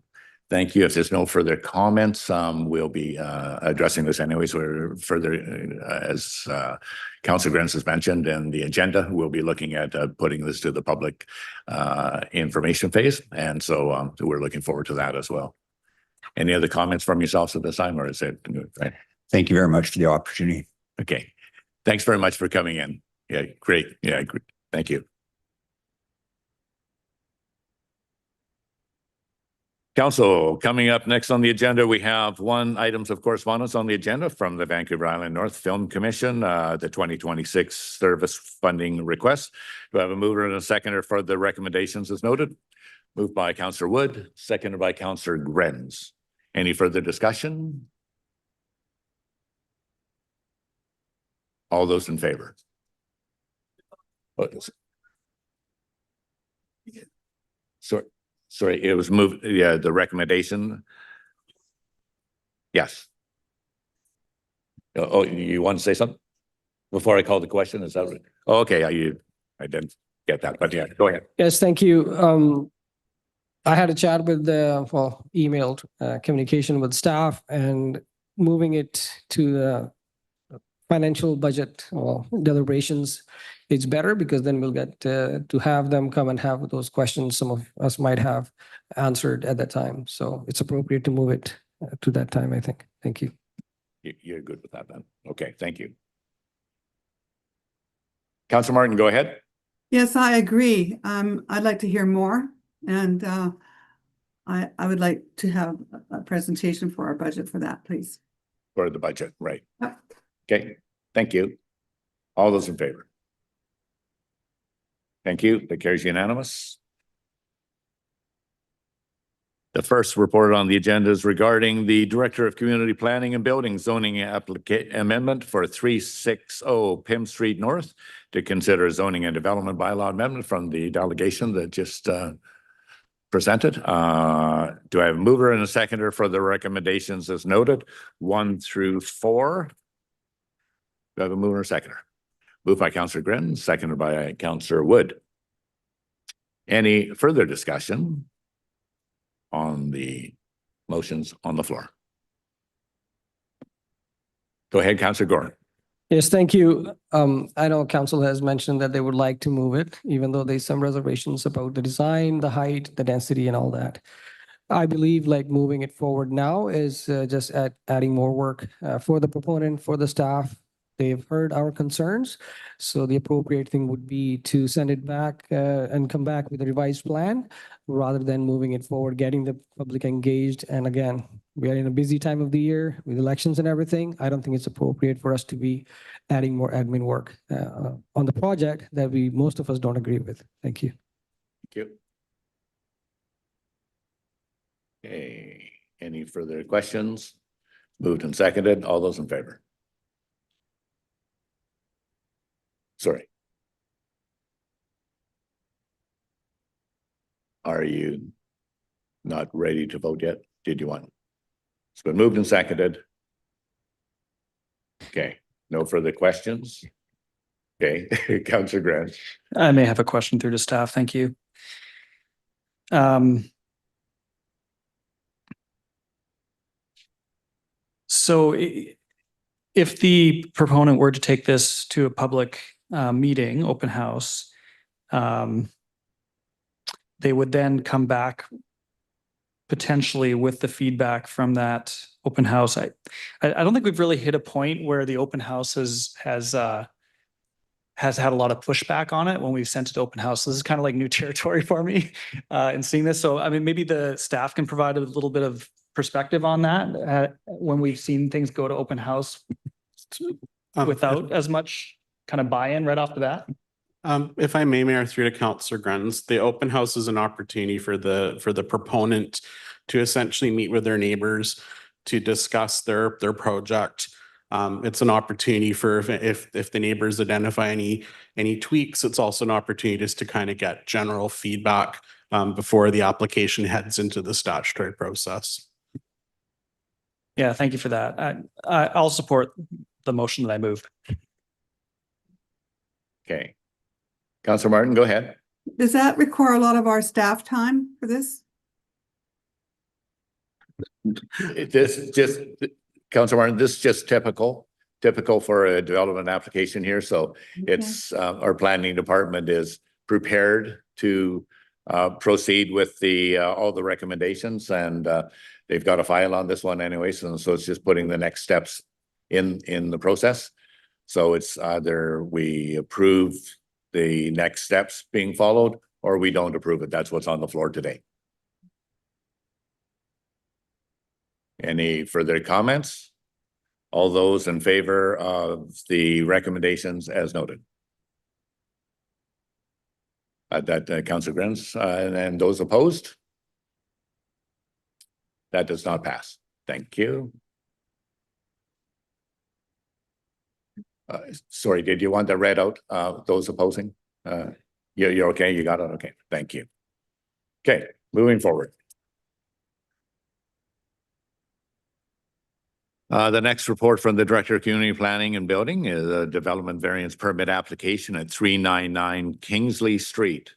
thank you. If there's no further comments, we'll be addressing this anyways. We're further, as Councillor Grens has mentioned, in the agenda, we'll be looking at putting this to the public information phase. And so we're looking forward to that as well. Any other comments from yourselves at this time, or is it right? Thank you very much for the opportunity. Okay. Thanks very much for coming in. Yeah, great. Yeah, great. Thank you. Council, coming up next on the agenda, we have items of correspondence on the agenda from the Vancouver Island North Film Commission, the 2026 service funding request. Do I have a mover and a seconder for the recommendations as noted? Moved by Councillor Wood, seconded by Councillor Grens. Any further discussion? All those in favor? Sorry, it was moved, yeah, the recommendation. Yes. Oh, you want to say something before I call the question? Is that right? Oh, okay, I didn't get that, but yeah, go ahead. Yes, thank you. I had a chat with emailed communication with staff and moving it to the financial budget or deliberations. It's better because then we'll get to have them come and have those questions some of us might have answered at that time. So it's appropriate to move it to that time, I think. Thank you. You're good with that then. Okay, thank you. Councillor Martin, go ahead. Yes, I agree. I'd like to hear more, and I would like to have a presentation for our budget for that, please. For the budget, right. Yep. Okay, thank you. All those in favor? Thank you. That carries unanimous. The first report on the agenda is regarding the Director of Community Planning and Building Zoning Amendment for 360 Pym Street North to consider zoning and development bylaw amendment from the delegation that just presented. Do I have a mover and a seconder for the recommendations as noted, 1 through 4? Do I have a mover and a seconder? Moved by Councillor Grin, seconded by Councillor Wood. Any further discussion on the motions on the floor? Go ahead, Councillor Gordon. Yes, thank you. I know council has mentioned that they would like to move it, even though there's some reservations about the design, the height, the density and all that. I believe like moving it forward now is just adding more work for the proponent, for the staff. They've heard our concerns. So the appropriate thing would be to send it back and come back with a revised plan rather than moving it forward, getting the public engaged. And again, we are in a busy time of the year with elections and everything. I don't think it's appropriate for us to be adding more admin work on the project that most of us don't agree with. Thank you. Thank you. Okay, any further questions? Moved and seconded. All those in favor? Sorry. Are you not ready to vote yet? Did you want? It's been moved and seconded. Okay, no further questions? Okay, Councillor Grant. I may have a question through to staff. Thank you. So if the proponent were to take this to a public meeting, open house, they would then come back potentially with the feedback from that open house. I don't think we've really hit a point where the open house has had a lot of pushback on it when we've sent it to open house. This is kind of like new territory for me in seeing this. So, I mean, maybe the staff can provide a little bit of perspective on that when we've seen things go to open house without as much kind of buy-in right off the bat. If I may, Mayor, through to Councillor Gruns, the open house is an opportunity for the proponent to essentially meet with their neighbors to discuss their project. It's an opportunity for if the neighbors identify any tweaks, it's also an opportunity just to kind of get general feedback before the application heads into the statutory process. Yeah, thank you for that. I'll support the motion that I moved. Okay. Councillor Martin, go ahead. Does that require a lot of our staff time for this? This just, Councillor Martin, this is just typical for a development application here. So it's our planning department is prepared to proceed with all the recommendations, and they've got a file on this one anyway. So it's just putting the next steps in the process. So it's either we approve the next steps being followed or we don't approve it. That's what's on the floor today. Any further comments? All those in favor of the recommendations as noted? Councillor Grins, and those opposed? That does not pass. Thank you. Sorry, did you want that read out? Those opposing? You're okay. You got it. Okay. Thank you. Okay, moving forward. The next report from the Director of Community Planning and Building is a development variance permit application at 399 Kingsley Street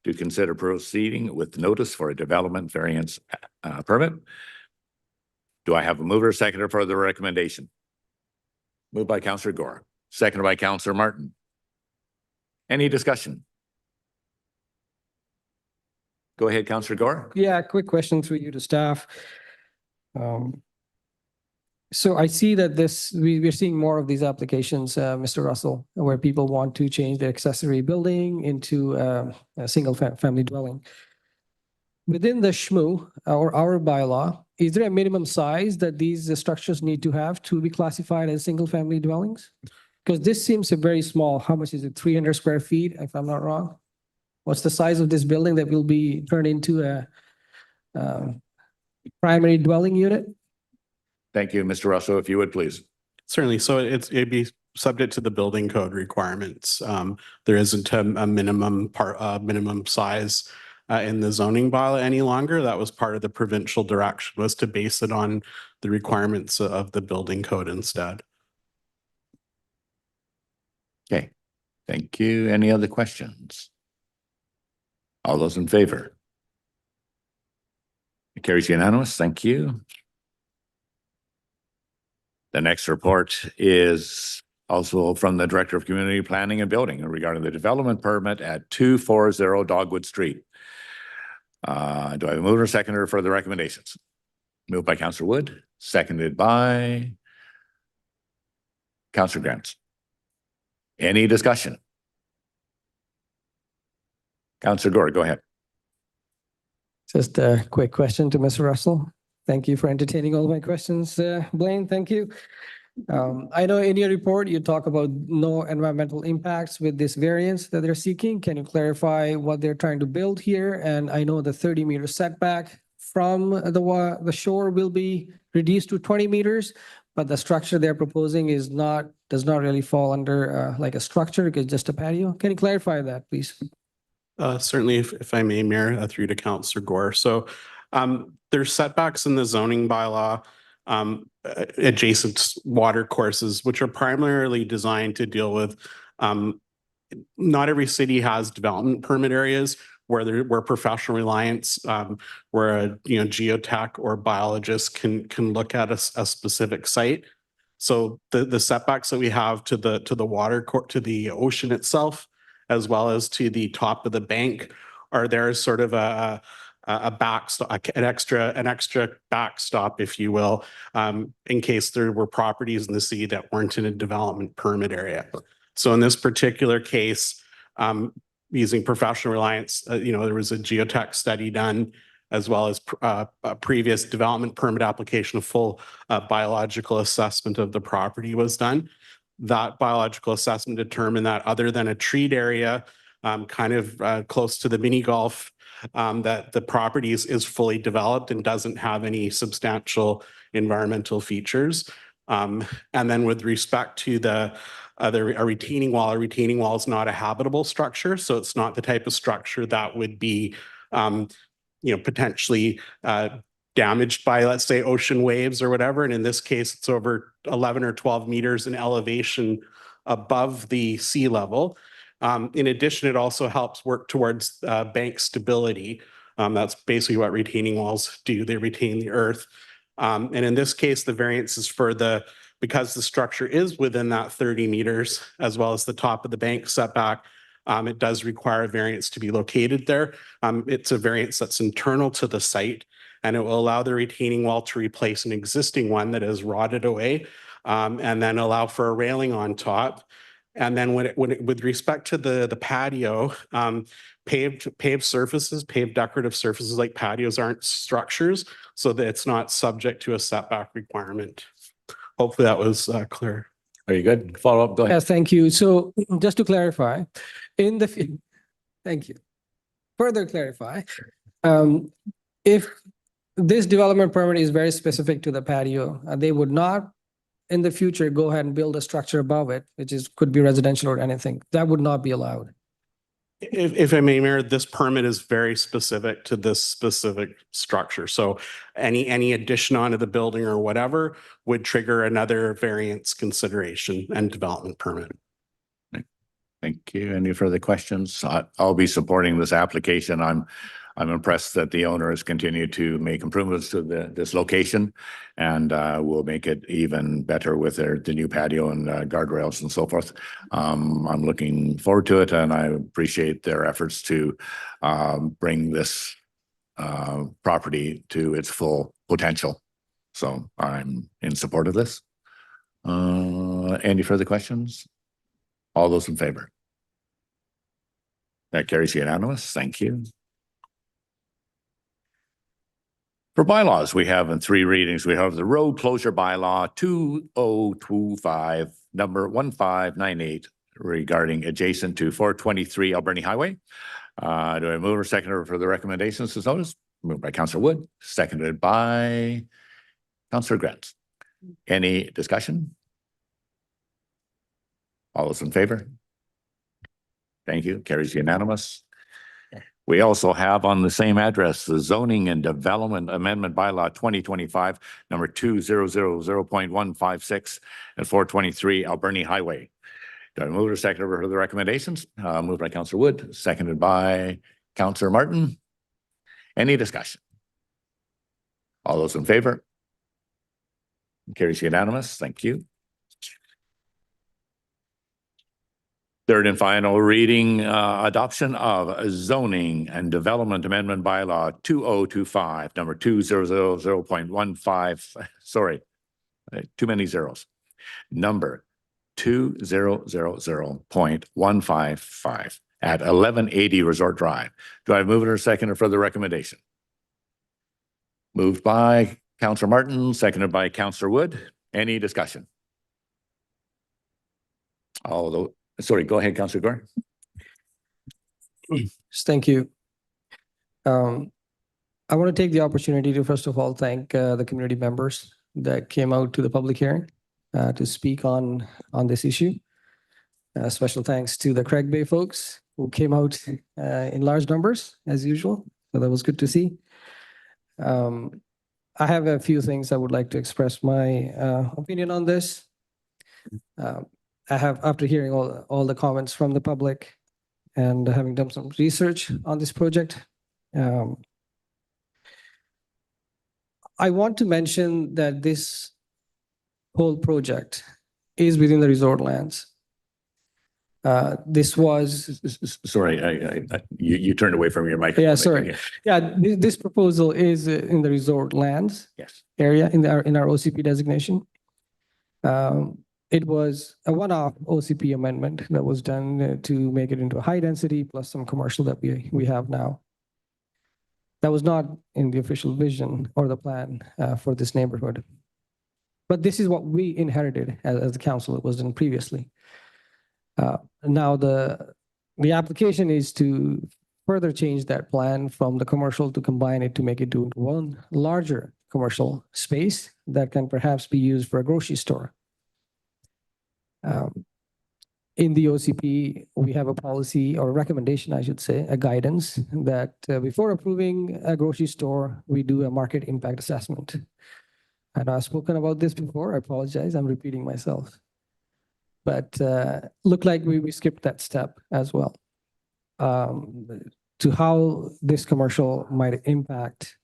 to consider proceeding with notice for a development variance permit. Do I have a mover, seconder for the recommendation? Moved by Councillor Gore, seconded by Councillor Martin. Any discussion? Go ahead, Councillor Gore. Yeah, quick question through you to staff. So I see that we're seeing more of these applications, Mr. Russell, where people want to change their accessory building into a single family dwelling. Within the SHMU or our bylaw, is there a minimum size that these structures need to have to be classified as single family dwellings? Because this seems a very small. How much is it? 300 square feet, if I'm not wrong. What's the size of this building that will be turned into a primary dwelling unit? Thank you, Mr. Russell, if you would please. Certainly. So it'd be subject to the building code requirements. There isn't a minimum size in the zoning bylaw any longer. That was part of the provincial direction, was to base it on the requirements of the building code instead. Okay, thank you. Any other questions? All those in favor? It carries unanimous. Thank you. The next report is also from the Director of Community Planning and Building regarding the development permit at 240 Dogwood Street. Do I have a mover, seconder for the recommendations? Moved by Councillor Wood, seconded by Councillor Grants. Any discussion? Councillor Gore, go ahead. Just a quick question to Mr. Russell. Thank you for entertaining all my questions, Blaine. Thank you. I know in your report, you talk about no environmental impacts with this variance that they're seeking. Can you clarify what they're trying to build here? And I know the 30-meter setback from the shore will be reduced to 20 meters, but the structure they're proposing does not really fall under like a structure, it's just a patio. Can you clarify that, please? Certainly, if I may, Mayor, through to Councillor Gore. So there's setbacks in the zoning bylaw adjacent water courses, which are primarily designed to deal with not every city has development permit areas where professional reliance, where a geotech or biologist can look at a specific site. So the setbacks that we have to the water court, to the ocean itself, as well as to the top of the bank, are there sort of a backstop, an extra backstop, if you will, in case there were properties in the city that weren't in a development permit area. So in this particular case, using professional reliance, there was a geotech study done, as well as a previous development permit application, a full biological assessment of the property was done. That biological assessment determined that other than a treed area, kind of close to the mini golf, that the property is fully developed and doesn't have any substantial environmental features. And then with respect to a retaining wall is not a habitable structure. So it's not the type of structure that would be, potentially damaged by, let's say, ocean waves or whatever. And in this case, it's over 11 or 12 meters in elevation above the sea level. In addition, it also helps work towards bank stability. That's basically what retaining walls do. They retain the earth. And in this case, the variance is because the structure is within that 30 meters, as well as the top of the bank setback, it does require a variance to be located there. It's a variance that's internal to the site, and it will allow the retaining wall to replace an existing one that is rotted away, and then allow for a railing on top. And then with respect to the patio, paved surfaces, paved decorative surfaces like patios aren't structures, so that it's not subject to a setback requirement. Hopefully that was clear. Are you good? Follow up, go ahead. Yes, thank you. So just to clarify, thank you. Further clarify, if this development permit is very specific to the patio, they would not in the future go ahead and build a structure above it, which could be residential or anything. That would not be allowed. If I may, Mayor, this permit is very specific to this specific structure. So any addition onto the building or whatever would trigger another variance consideration and development permit. Thank you. Any further questions? I'll be supporting this application. I'm impressed that the owner has continued to make improvements to this location, and will make it even better with the new patio and guardrails and so forth. I'm looking forward to it, and I appreciate their efforts to bring this property to its full potential. So I'm in support of this. Any further questions? All those in favor? That carries unanimous. Thank you. For bylaws, we have in 3 readings, we have the road closure bylaw 2025, number 1598, regarding adjacent to 423 Alberni Highway. Do I move or second for the recommendations as noticed? Moved by Councillor Wood, seconded by Councillor Grant. Any discussion? All those in favor? Thank you. Carries unanimous. We also have on the same address, the Zoning and Development Amendment Bylaw 2025, number 2000.156 and 423 Alberni Highway. Do I move or second for the recommendations? Moved by Councillor Wood, seconded by Councillor Martin. Any discussion? All those in favor? Carries unanimous. Thank you. Third and final reading, adoption of zoning and development amendment bylaw 2025, number 2000.15, sorry, too many zeros. Number 2000.155 at 1180 Resort Drive. Do I move it or second it for the recommendation? Moved by Councillor Martin, seconded by Councillor Wood. Any discussion? Although, sorry, go ahead, Councillor Gore. Thank you. I want to take the opportunity to, first of all, thank the community members that came out to the public hearing to speak on this issue. Special thanks to the Craig Bay folks who came out in large numbers, as usual. So that was good to see. I have a few things I would like to express my opinion on this. I have, after hearing all the comments from the public and having done some research on this project, I want to mention that this whole project is within the resort lands. This was, Sorry, you turned away from your microphone. yeah, sorry. Yeah, this proposal is in the resort lands Yes. area in our OCP designation. It was a one-off OCP amendment that was done to make it into a high density plus some commercial that we have now. That was not in the official vision or the plan for this neighborhood. But this is what we inherited as the council. It was done previously. Now the application is to further change that plan from the commercial to combine it to make it do one larger commercial space that can perhaps be used for a grocery store. In the OCP, we have a policy or recommendation, I should say, a guidance that before approving a grocery store, we do a market impact assessment. And I've spoken about this before. I apologize. I'm repeating myself. But looked like we skipped that step as well. To how this commercial might impact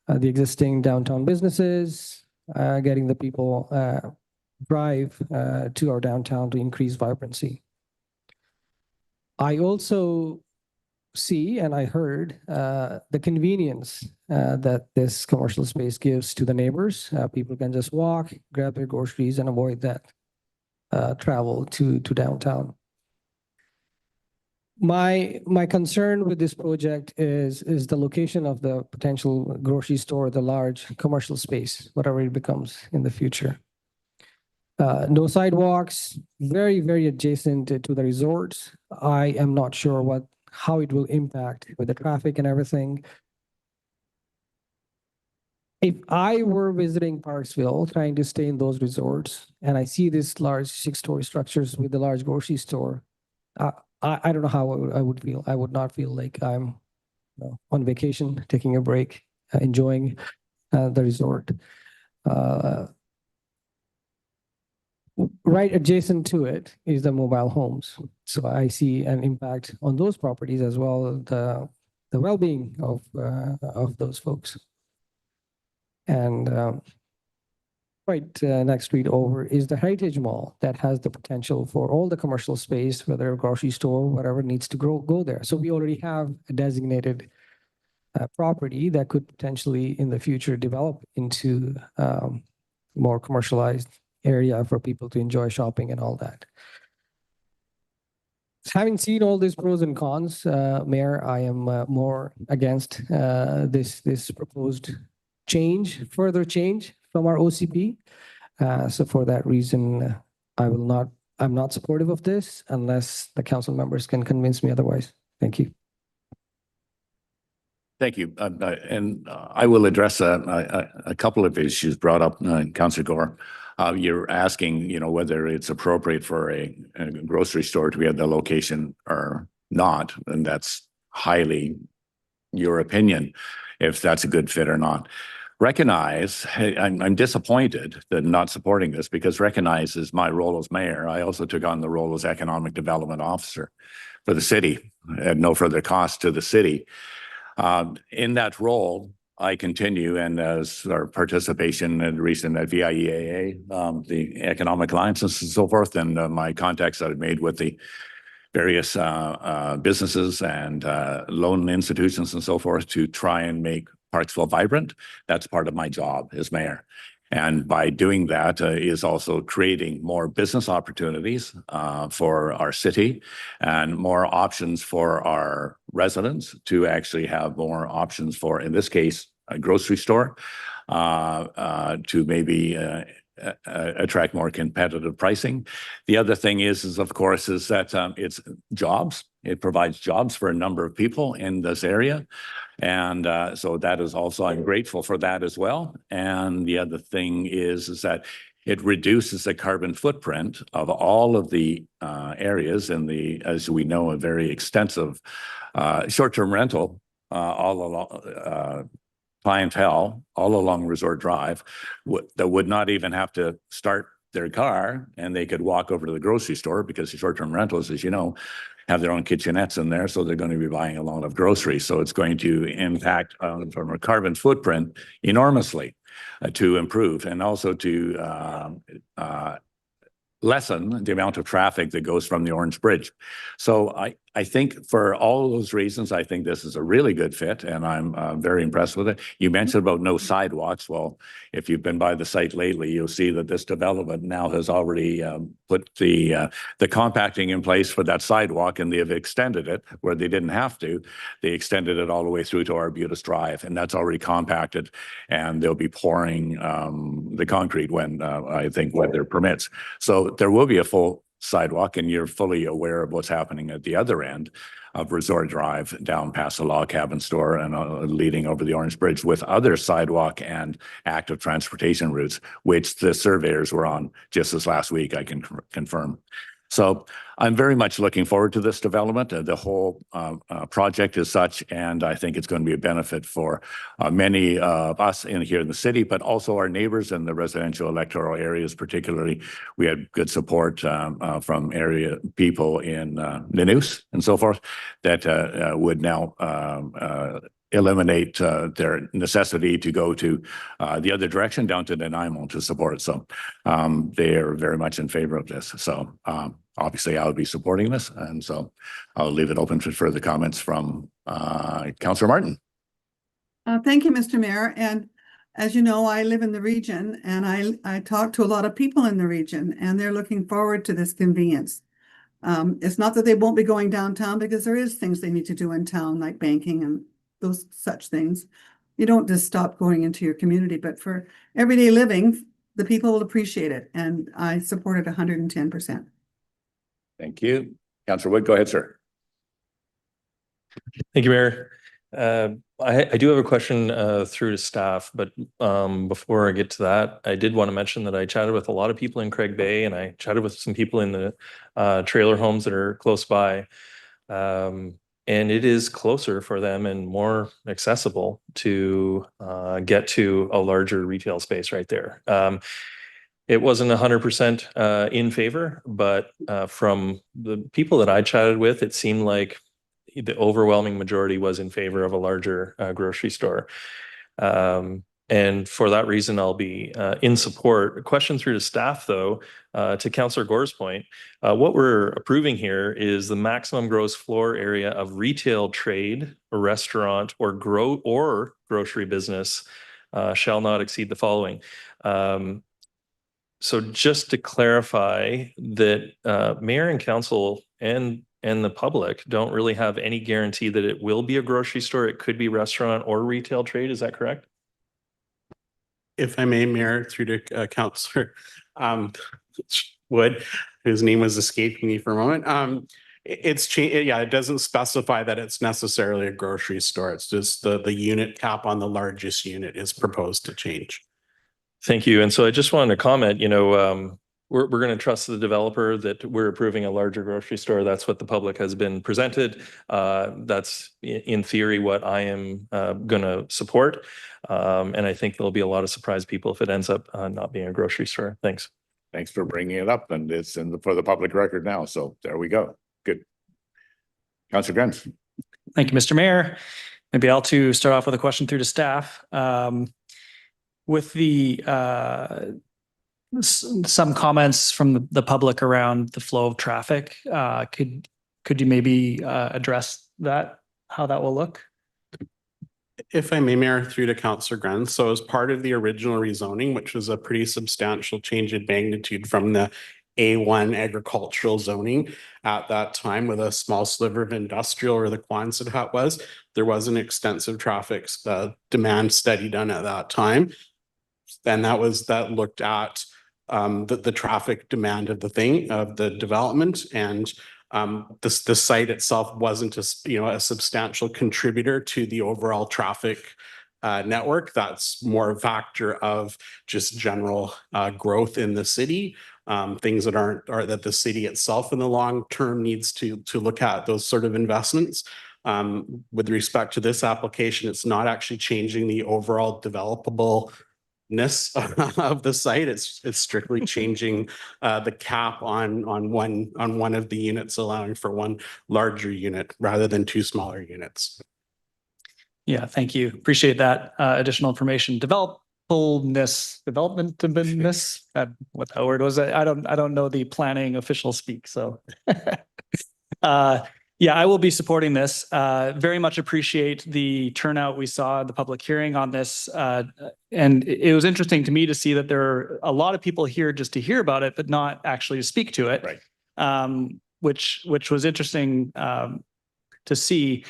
the existing downtown businesses, getting the people drive to our downtown to increase vibrancy. I also see and I heard the convenience that this commercial space gives to the neighbors. People can just walk, grab their groceries and avoid that travel to downtown. My concern with this project is the location of the potential grocery store, the large commercial space, whatever it becomes in the future. No sidewalks, very, very adjacent to the resorts. I am not sure how it will impact with the traffic and everything. If I were visiting Parksville, trying to stay in those resorts, and I see these large 6-story structures with the large grocery store, I don't know how I would feel. I would not feel like I'm on vacation, taking a break, enjoying the resort. Right adjacent to it is the mobile homes. So I see an impact on those properties as well, the well-being of those folks. And right next street over is the Heritage Mall that has the potential for all the commercial space, whether a grocery store, whatever needs to go there. So we already have a designated property that could potentially in the future develop into more commercialized area for people to enjoy shopping and all that. Having seen all these pros and cons, Mayor, I am more against this proposed further change from our OCP. So for that reason, I'm not supportive of this unless the council members can convince me otherwise. Thank you. Thank you. And I will address a couple of issues brought up, Councillor Gore. You're asking, whether it's appropriate for a grocery store to be at the location or not, and that's highly your opinion, if that's a good fit or not. Recognize, I'm disappointed that I'm not supporting this because recognize is my role as mayor. I also took on the role as economic development officer for the city at no further cost to the city. In that role, I continue, and as our participation in recent at VIEAA, the economic alliances and so forth, and my contacts that I've made with the various businesses and loan institutions and so forth to try and make Parksville vibrant. That's part of my job as mayor. And by doing that is also creating more business opportunities for our city and more options for our residents to actually have more options for, in this case, a grocery store to maybe attract more competitive pricing. The other thing is of course, is that it's jobs. It provides jobs for a number of people in this area. And so that is also, I'm grateful for that as well. And the other thing is that it reduces the carbon footprint of all of the areas in the, as we know, a very extensive short-term rental all along clientele all along Resort Drive that would not even have to start their car, and they could walk over to the grocery store, because the short-term rentals, as you know, have their own kitchenettes in there, so they're going to be buying a lot of groceries. So it's going to impact from a carbon footprint enormously to improve, and also to lessen the amount of traffic that goes from the Orange Bridge. So I think for all those reasons, I think this is a really good fit, and I'm very impressed with it. You mentioned about no sidewalks. Well, if you've been by the site lately, you'll see that this development now has already put the compacting in place for that sidewalk, and they have extended it where they didn't have to. They extended it all the way through to Arbutus Drive, and that's already compacted, and they'll be pouring the concrete when I think weather permits. So there will be a full sidewalk, and you're fully aware of what's happening at the other end of Resort Drive down past the Log Cabin Store and leading over the Orange Bridge, with other sidewalk and active transportation routes, which the surveyors were on just this last week, I can confirm. So I'm very much looking forward to this development. The whole project is such, and I think it's going to be a benefit for many of us here in the city, but also our neighbors in the residential electoral areas. Particularly, we had good support from area people in Nanoose and so forth that would now eliminate their necessity to go to the other direction down to Nanaimo to support. So they are very much in favor of this. So obviously I would be supporting this. And so I'll leave it open for further comments from Councillor Martin. Thank you, Mr. Mayor. And as you know, I live in the region, and I talk to a lot of people in the region, and they're looking forward to this convenience. It's not that they won't be going downtown, because there is things they need to do in town, like banking and those such things. You don't just stop going into your community, but for everyday living, the people will appreciate it. And I support it 110%. Thank you. Councillor Wood, go ahead, sir. Thank you, Mayor. I do have a question through to staff, but before I get to that, I did want to mention that I chatted with a lot of people in Craig Bay, and I chatted with some people in the trailer homes that are close by. And it is closer for them and more accessible to get to a larger retail space right there. It wasn't 100% in favor, but from the people that I chatted with, it seemed like the overwhelming majority was in favor of a larger grocery store. And for that reason, I'll be in support. A question through to staff, though, to Councillor Gore's point. What we're approving here is the maximum gross floor area of retail trade, a restaurant, or grocery business shall not exceed the following. So just to clarify that Mayor and Council and the public don't really have any guarantee that it will be a grocery store. It could be restaurant or retail trade. Is that correct? If I may, Mayor, through to Councillor Wood, whose name was escaping me for a moment. It doesn't specify that it's necessarily a grocery store. It's just the unit cap on the largest unit is proposed to change. Thank you. And so I just wanted to comment, we're going to trust the developer that we're approving a larger grocery store. That's what the public has been presented. That's in theory what I am going to support. And I think there'll be a lot of surprised people if it ends up not being a grocery store. Thanks. Thanks for bringing it up, and it's for the public record now. So there we go. Good. Councillor Grant. Thank you, Mr. Mayor. Maybe I'll to start off with a question through to staff. With the some comments from the public around the flow of traffic, could you maybe address that, how that will look? If I may, Mayor, through to Councillor Grant. So as part of the original rezoning, which was a pretty substantial change in magnitude from the A1 agricultural zoning at that time, with a small sliver of industrial, or the Quonset hut was, there was an extensive traffic demand study done at that time. And that looked at the traffic demand of the development, and The site itself wasn't a substantial contributor to the overall traffic network. That's more a factor of just general growth in the city. Things that the city itself in the long term needs to look at those sort of investments. With respect to this application, it's not actually changing the overall developableness of the site. It's strictly changing the cap on one of the units, allowing for one larger unit rather than two smaller units. Yeah, thank you. Appreciate that additional information. Developableness, what that word was. I don't know the planning official speak. So yeah, I will be supporting this. Very much appreciate the turnout we saw at the public hearing on this. And it was interesting to me to see that there are a lot of people here just to hear about it, but not actually to speak to it. Right. Which was interesting to see.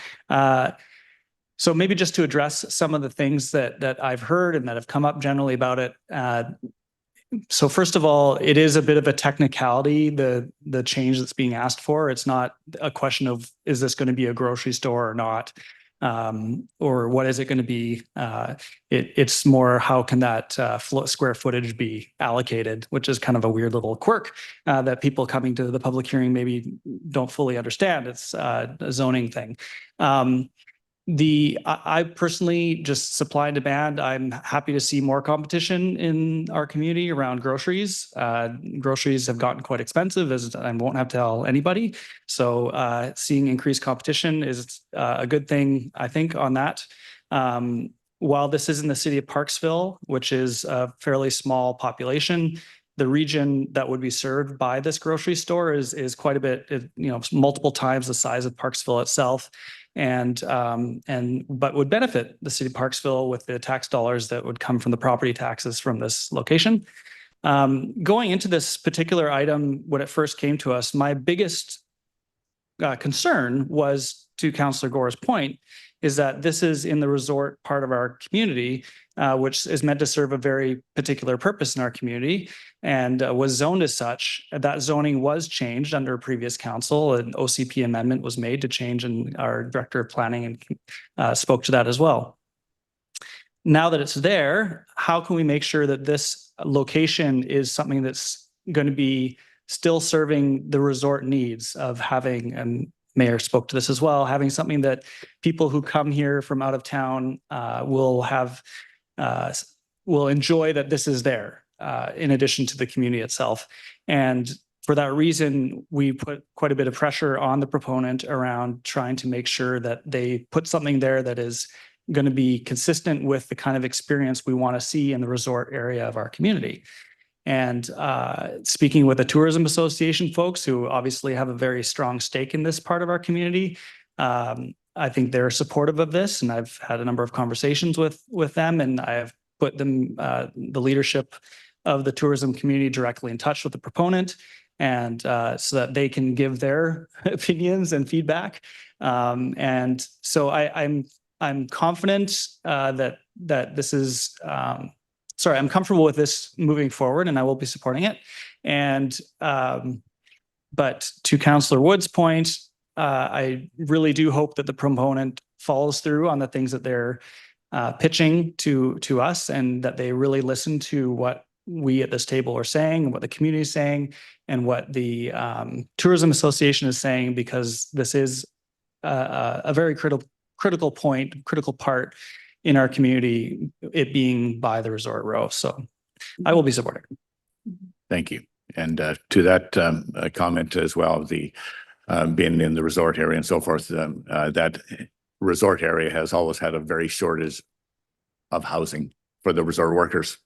So maybe just to address some of the things that I've heard and that have come up generally about it. So first of all, it is a bit of a technicality, the change that's being asked for. It's not a question of, is this going to be a grocery store or not? Or what is it going to be? It's more, how can that square footage be allocated, which is kind of a weird little quirk that people coming to the public hearing maybe don't fully understand. It's a zoning thing. I personally, just supply and demand, I'm happy to see more competition in our community around groceries. Groceries have gotten quite expensive, as I won't have to tell anybody. So seeing increased competition is a good thing, I think, on that. While this is in the city of Parksville, which is a fairly small population, the region that would be served by this grocery store is quite a bit, multiple times the size of Parksville itself. But would benefit the city of Parksville with the tax dollars that would come from the property taxes from this location. Going into this particular item, when it first came to us, my biggest concern was, to Councillor Gore's point, is that this is in the resort part of our community, which is meant to serve a very particular purpose in our community, and was zoned as such. That zoning was changed under a previous council. An OCP amendment was made to change, and our director of planning spoke to that as well. Now that it's there, how can we make sure that this location is something that's going to be still serving the resort needs of having, and Mayor spoke to this as well, having something that people who come here from out of town will enjoy, that this is there in addition to the community itself. And for that reason, we put quite a bit of pressure on the proponent around trying to make sure that they put something there that is going to be consistent with the kind of experience we want to see in the resort area of our community. And speaking with the Tourism Association folks, who obviously have a very strong stake in this part of our community, I think they're supportive of this, and I've had a number of conversations with them, and I have put them, the leadership of the tourism community, directly in touch with the proponent, and so that they can give their opinions and feedback. And so I'm confident that this is. I'm comfortable with this moving forward, and I will be supporting it. And but to Councillor Wood's point, I really do hope that the proponent follows through on the things that they're pitching to us, and that they really listen to what we at this table are saying, and what the community is saying, and what the Tourism Association is saying, because this is a very critical part in our community, it being by the resort row. So I will be supporting. Thank you. And to that comment as well, the being in the resort area and so forth, that resort area has always had a very shortage of housing for the resort workers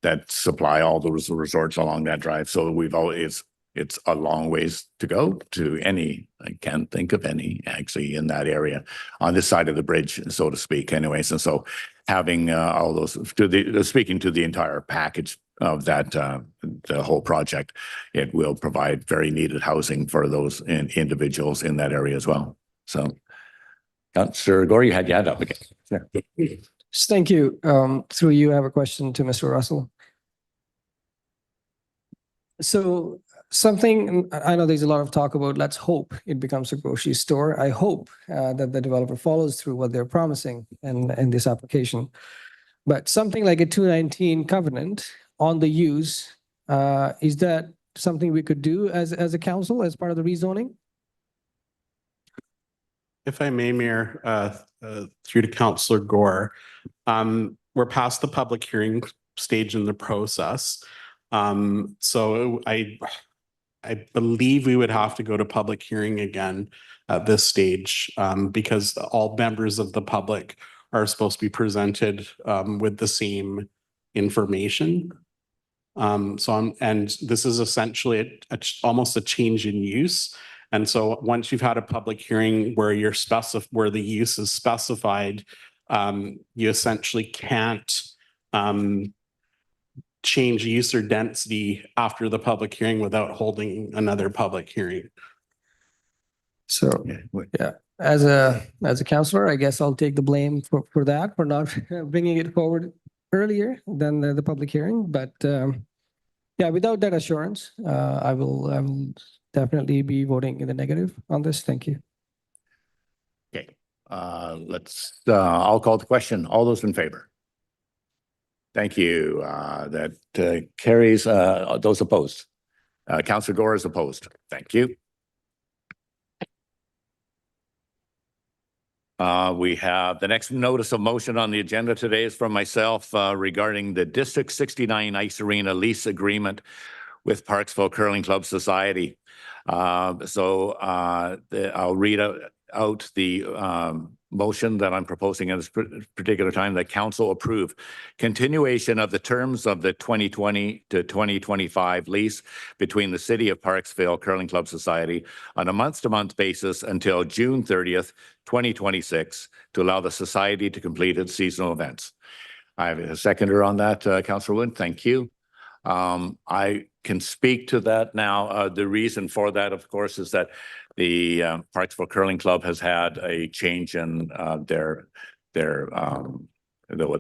that supply all the resorts along that drive. So we've always, it's a long ways to go to any, I can't think of any actually in that area on this side of the bridge, so to speak, anyways. And so having all those, speaking to the entire package of that, the whole project, it will provide very needed housing for those individuals in that area as well. So, Councillor Gore, you had your hand up again. Yeah. Thank you. Through you, I have a question to Mr. Russell. So something, I know there's a lot of talk about, let's hope it becomes a grocery store. I hope that the developer follows through what they're promising in this application. But something like a 219 covenant on the use, is that something we could do as a council, as part of the rezoning? If I may, Mayor, through to Councillor Gore, we're past the public hearing stage in the process. So I believe we would have to go to public hearing again at this stage, because all members of the public are supposed to be presented with the same information. And this is essentially almost a change in use. And so once you've had a public hearing where where the use is specified, you essentially can't change use or density after the public hearing without holding another public hearing. So, yeah, as a councillor, I guess I'll take the blame for that, for not bringing it forward earlier than the public hearing. But yeah, without that assurance, I will definitely be voting in the negative on this. Thank you. Okay, I'll call the question. All those in favor? Thank you. That carries. Those opposed. Councillor Gore is opposed. Thank you. We have the next notice of motion on the agenda today is from myself regarding the District 69 Ice Arena lease agreement with Parksville Curling Club Society. I'll read out the motion that I'm proposing at this particular time, that council approve continuation of the terms of the 2020 to 2025 lease between the City of Parksville Curling Club Society on a month-to-month basis until June 30th, 2026, to allow the society to complete its seasonal events. I have a seconder on that, Councillor Wood. Thank you. I can speak to that now. The reason for that, of course, is that the Parksville Curling Club has had a change in the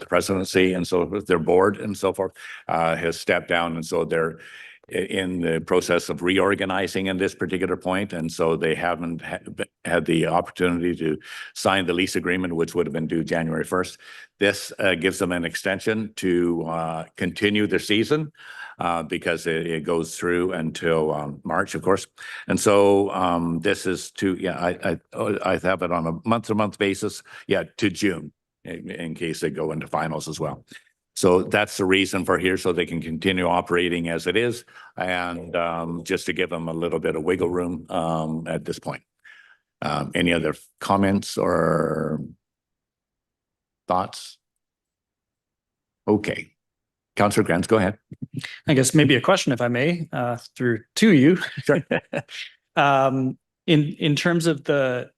presidency, and so their board and so forth has stepped down, and so they're in the process of reorganizing in this particular point, and so they haven't had the opportunity to sign the lease agreement, which would have been due January 1st. This gives them an extension to continue their season because it goes through until March, of course. And so this is to, I have it on a month-to-month basis, to June, in case they go into finals as well. So that's the reason for here, so they can continue operating as it is, and just to give them a little bit of wiggle room at this point. Any other comments or thoughts? Okay. Councillor Grants, go ahead. I guess maybe a question, if I may, through to you. Sure. In terms of the,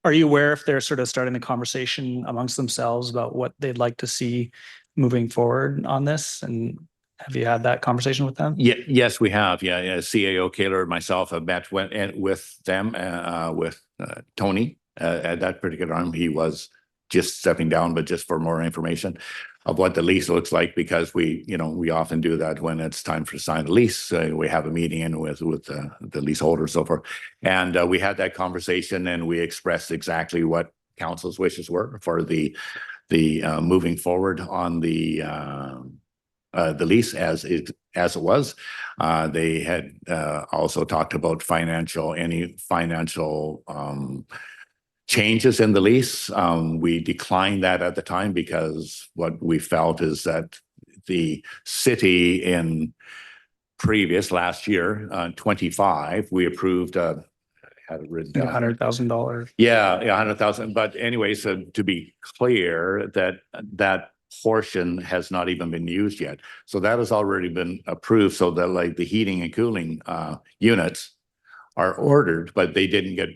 are you aware if they're sort of starting the conversation amongst themselves about what they'd like to see moving forward on this? And have you had that conversation with them? Yeah, yes, we have. CAO Kaler and myself have met with them, with Tony at that particular time. He was just stepping down, but just for more information of what the lease looks like, because we often do that when it's time to sign the lease. We have a meeting in with the leaseholder and so forth. And we had that conversation, and we expressed exactly what council's wishes were for the moving forward on the lease as it was. They had also talked about any financial changes in the lease. We declined that at the time because what we felt is that the city in last year, 25, we approved had it written down. $100,000. Yeah, 100,000. But anyways, to be clear, that portion has not even been used yet. So that has already been approved, so that like the heating and cooling units are ordered, but they didn't get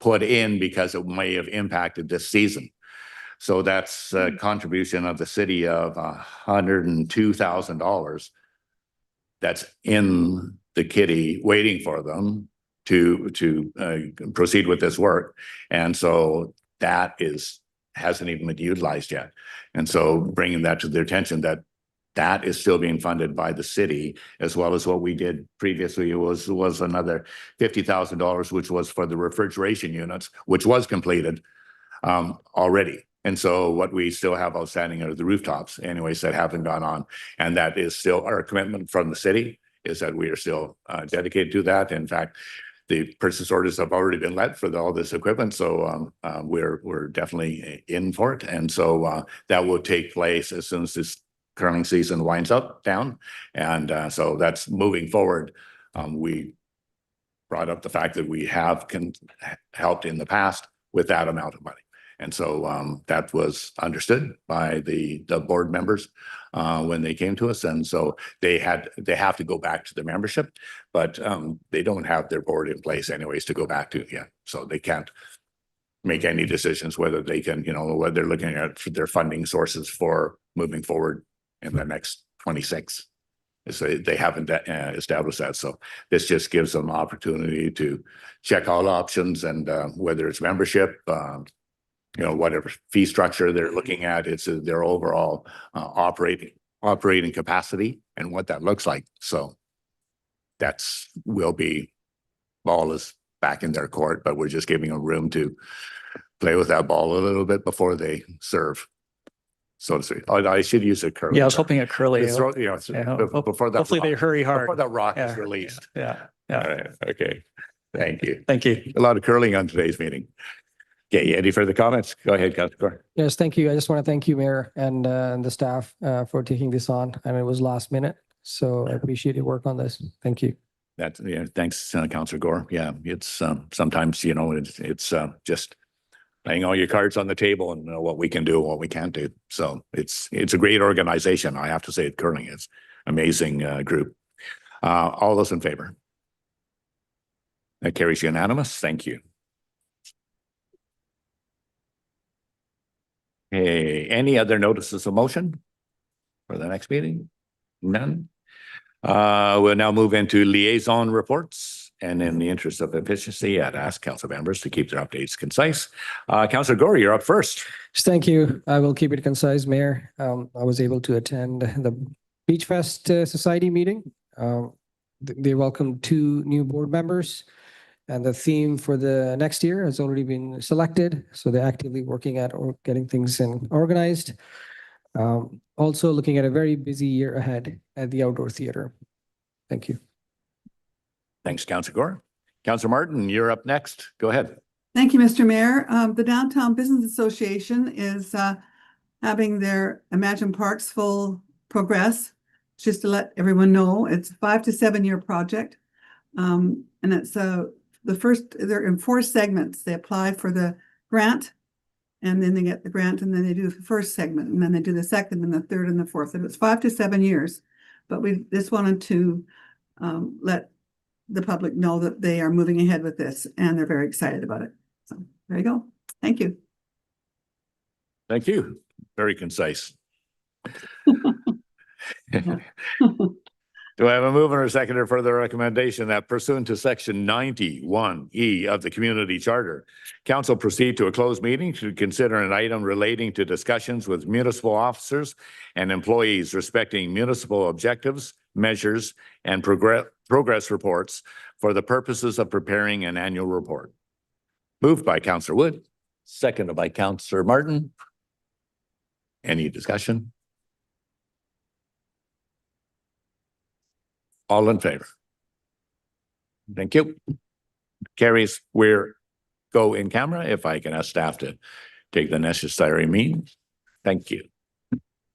put in because it may have impacted this season. So that's a contribution of the city of $102,000 that's in the kitty waiting for them to proceed with this work. And so that hasn't even been utilized yet. And so bringing that to their attention, that That is still being funded by the city, as well as what we did previously was another $50,000, which was for the refrigeration units, which was completed already. And so what we still have outstanding are the rooftops anyways that haven't gone on. And that is still our commitment from the city, is that we are still dedicated to that. In fact, the purchase orders have already been let for all this equipment. So we're definitely in for it. And so that will take place as soon as this curling season winds up down. And so that's moving forward. We brought up the fact that we have helped in the past with that amount of money. And so that was understood by the board members when they came to us. And so they have to go back to the membership, but they don't have their board in place anyways to go back to yet. So they can't make any decisions whether they can, what they're looking at for their funding sources for moving forward in the next 26. So they haven't established that. So this just gives them opportunity to check all options, and whether it's membership, whatever fee structure they're looking at, it's their overall operating capacity and what that looks like. So will be, ball is back in their court, but we're just giving them room to play with that ball a little bit before they serve, so to speak. I should use a curly. Yeah, I was hoping a curly. Before that. Hopefully they hurry hard. Before that rock is Yeah, released. Yeah. All right. Okay. Thank you. Thank you. A lot of curling on today's meeting. Okay. Any further comments? Go ahead, Councilor. Yes, thank you. I just want to thank you, Mayor, and the staff for taking this on. And it was last minute, so I appreciate your work on this. Thank you. Thanks, Councilor Gore. Yeah, it's sometimes, it's just laying all your cards on the table and what we can do and what we can't do. So it's a great organization. I have to say, curling is amazing group. All those in favor? That carries unanimous. Thank you. Hey, any other notices of motion for the next meeting? None. We'll now move into liaison reports. And in the interest of efficiency, I'd ask council members to keep their updates concise. Councilor Gore, you're up first. Thank you. I will keep it concise, Mayor. I was able to attend the Beach Fest Society meeting. They welcomed 2 new board members, and the theme for the next year has already been selected. So they're actively working at getting things organized. Also looking at a very busy year ahead at the outdoor theater. Thank you. Thanks, Councilor Gore. Councilor Martin, you're up next. Go ahead. Thank you, Mr. Mayor. The Downtown Business Association is having their Imagine Parks full progress. Just to let everyone know, it's a 5 to 7 year project. And it's they're in 4 segments. They apply for the grant, and then they get the grant, and then they do the first segment, and then they do the second and the third and the fourth. And it's 5 to 7 years. But we just wanted to let the public know that they are moving ahead with this, and they're very excited about it. So there you go. Thank you. Thank you. Very concise. Do I have a mover or seconder for the recommendation that pursuant to section 91E of the Community Charter, council proceed to a closed meeting to consider an item relating to discussions with municipal officers and employees respecting municipal objectives, measures, and progress reports for the purposes of preparing an annual report? Moved by Councilor Wood, seconded by Councilor Martin. Any discussion? All in favor? Thank you. Carries. We're go in camera. If I can ask staff to take the necessary means. Thank you.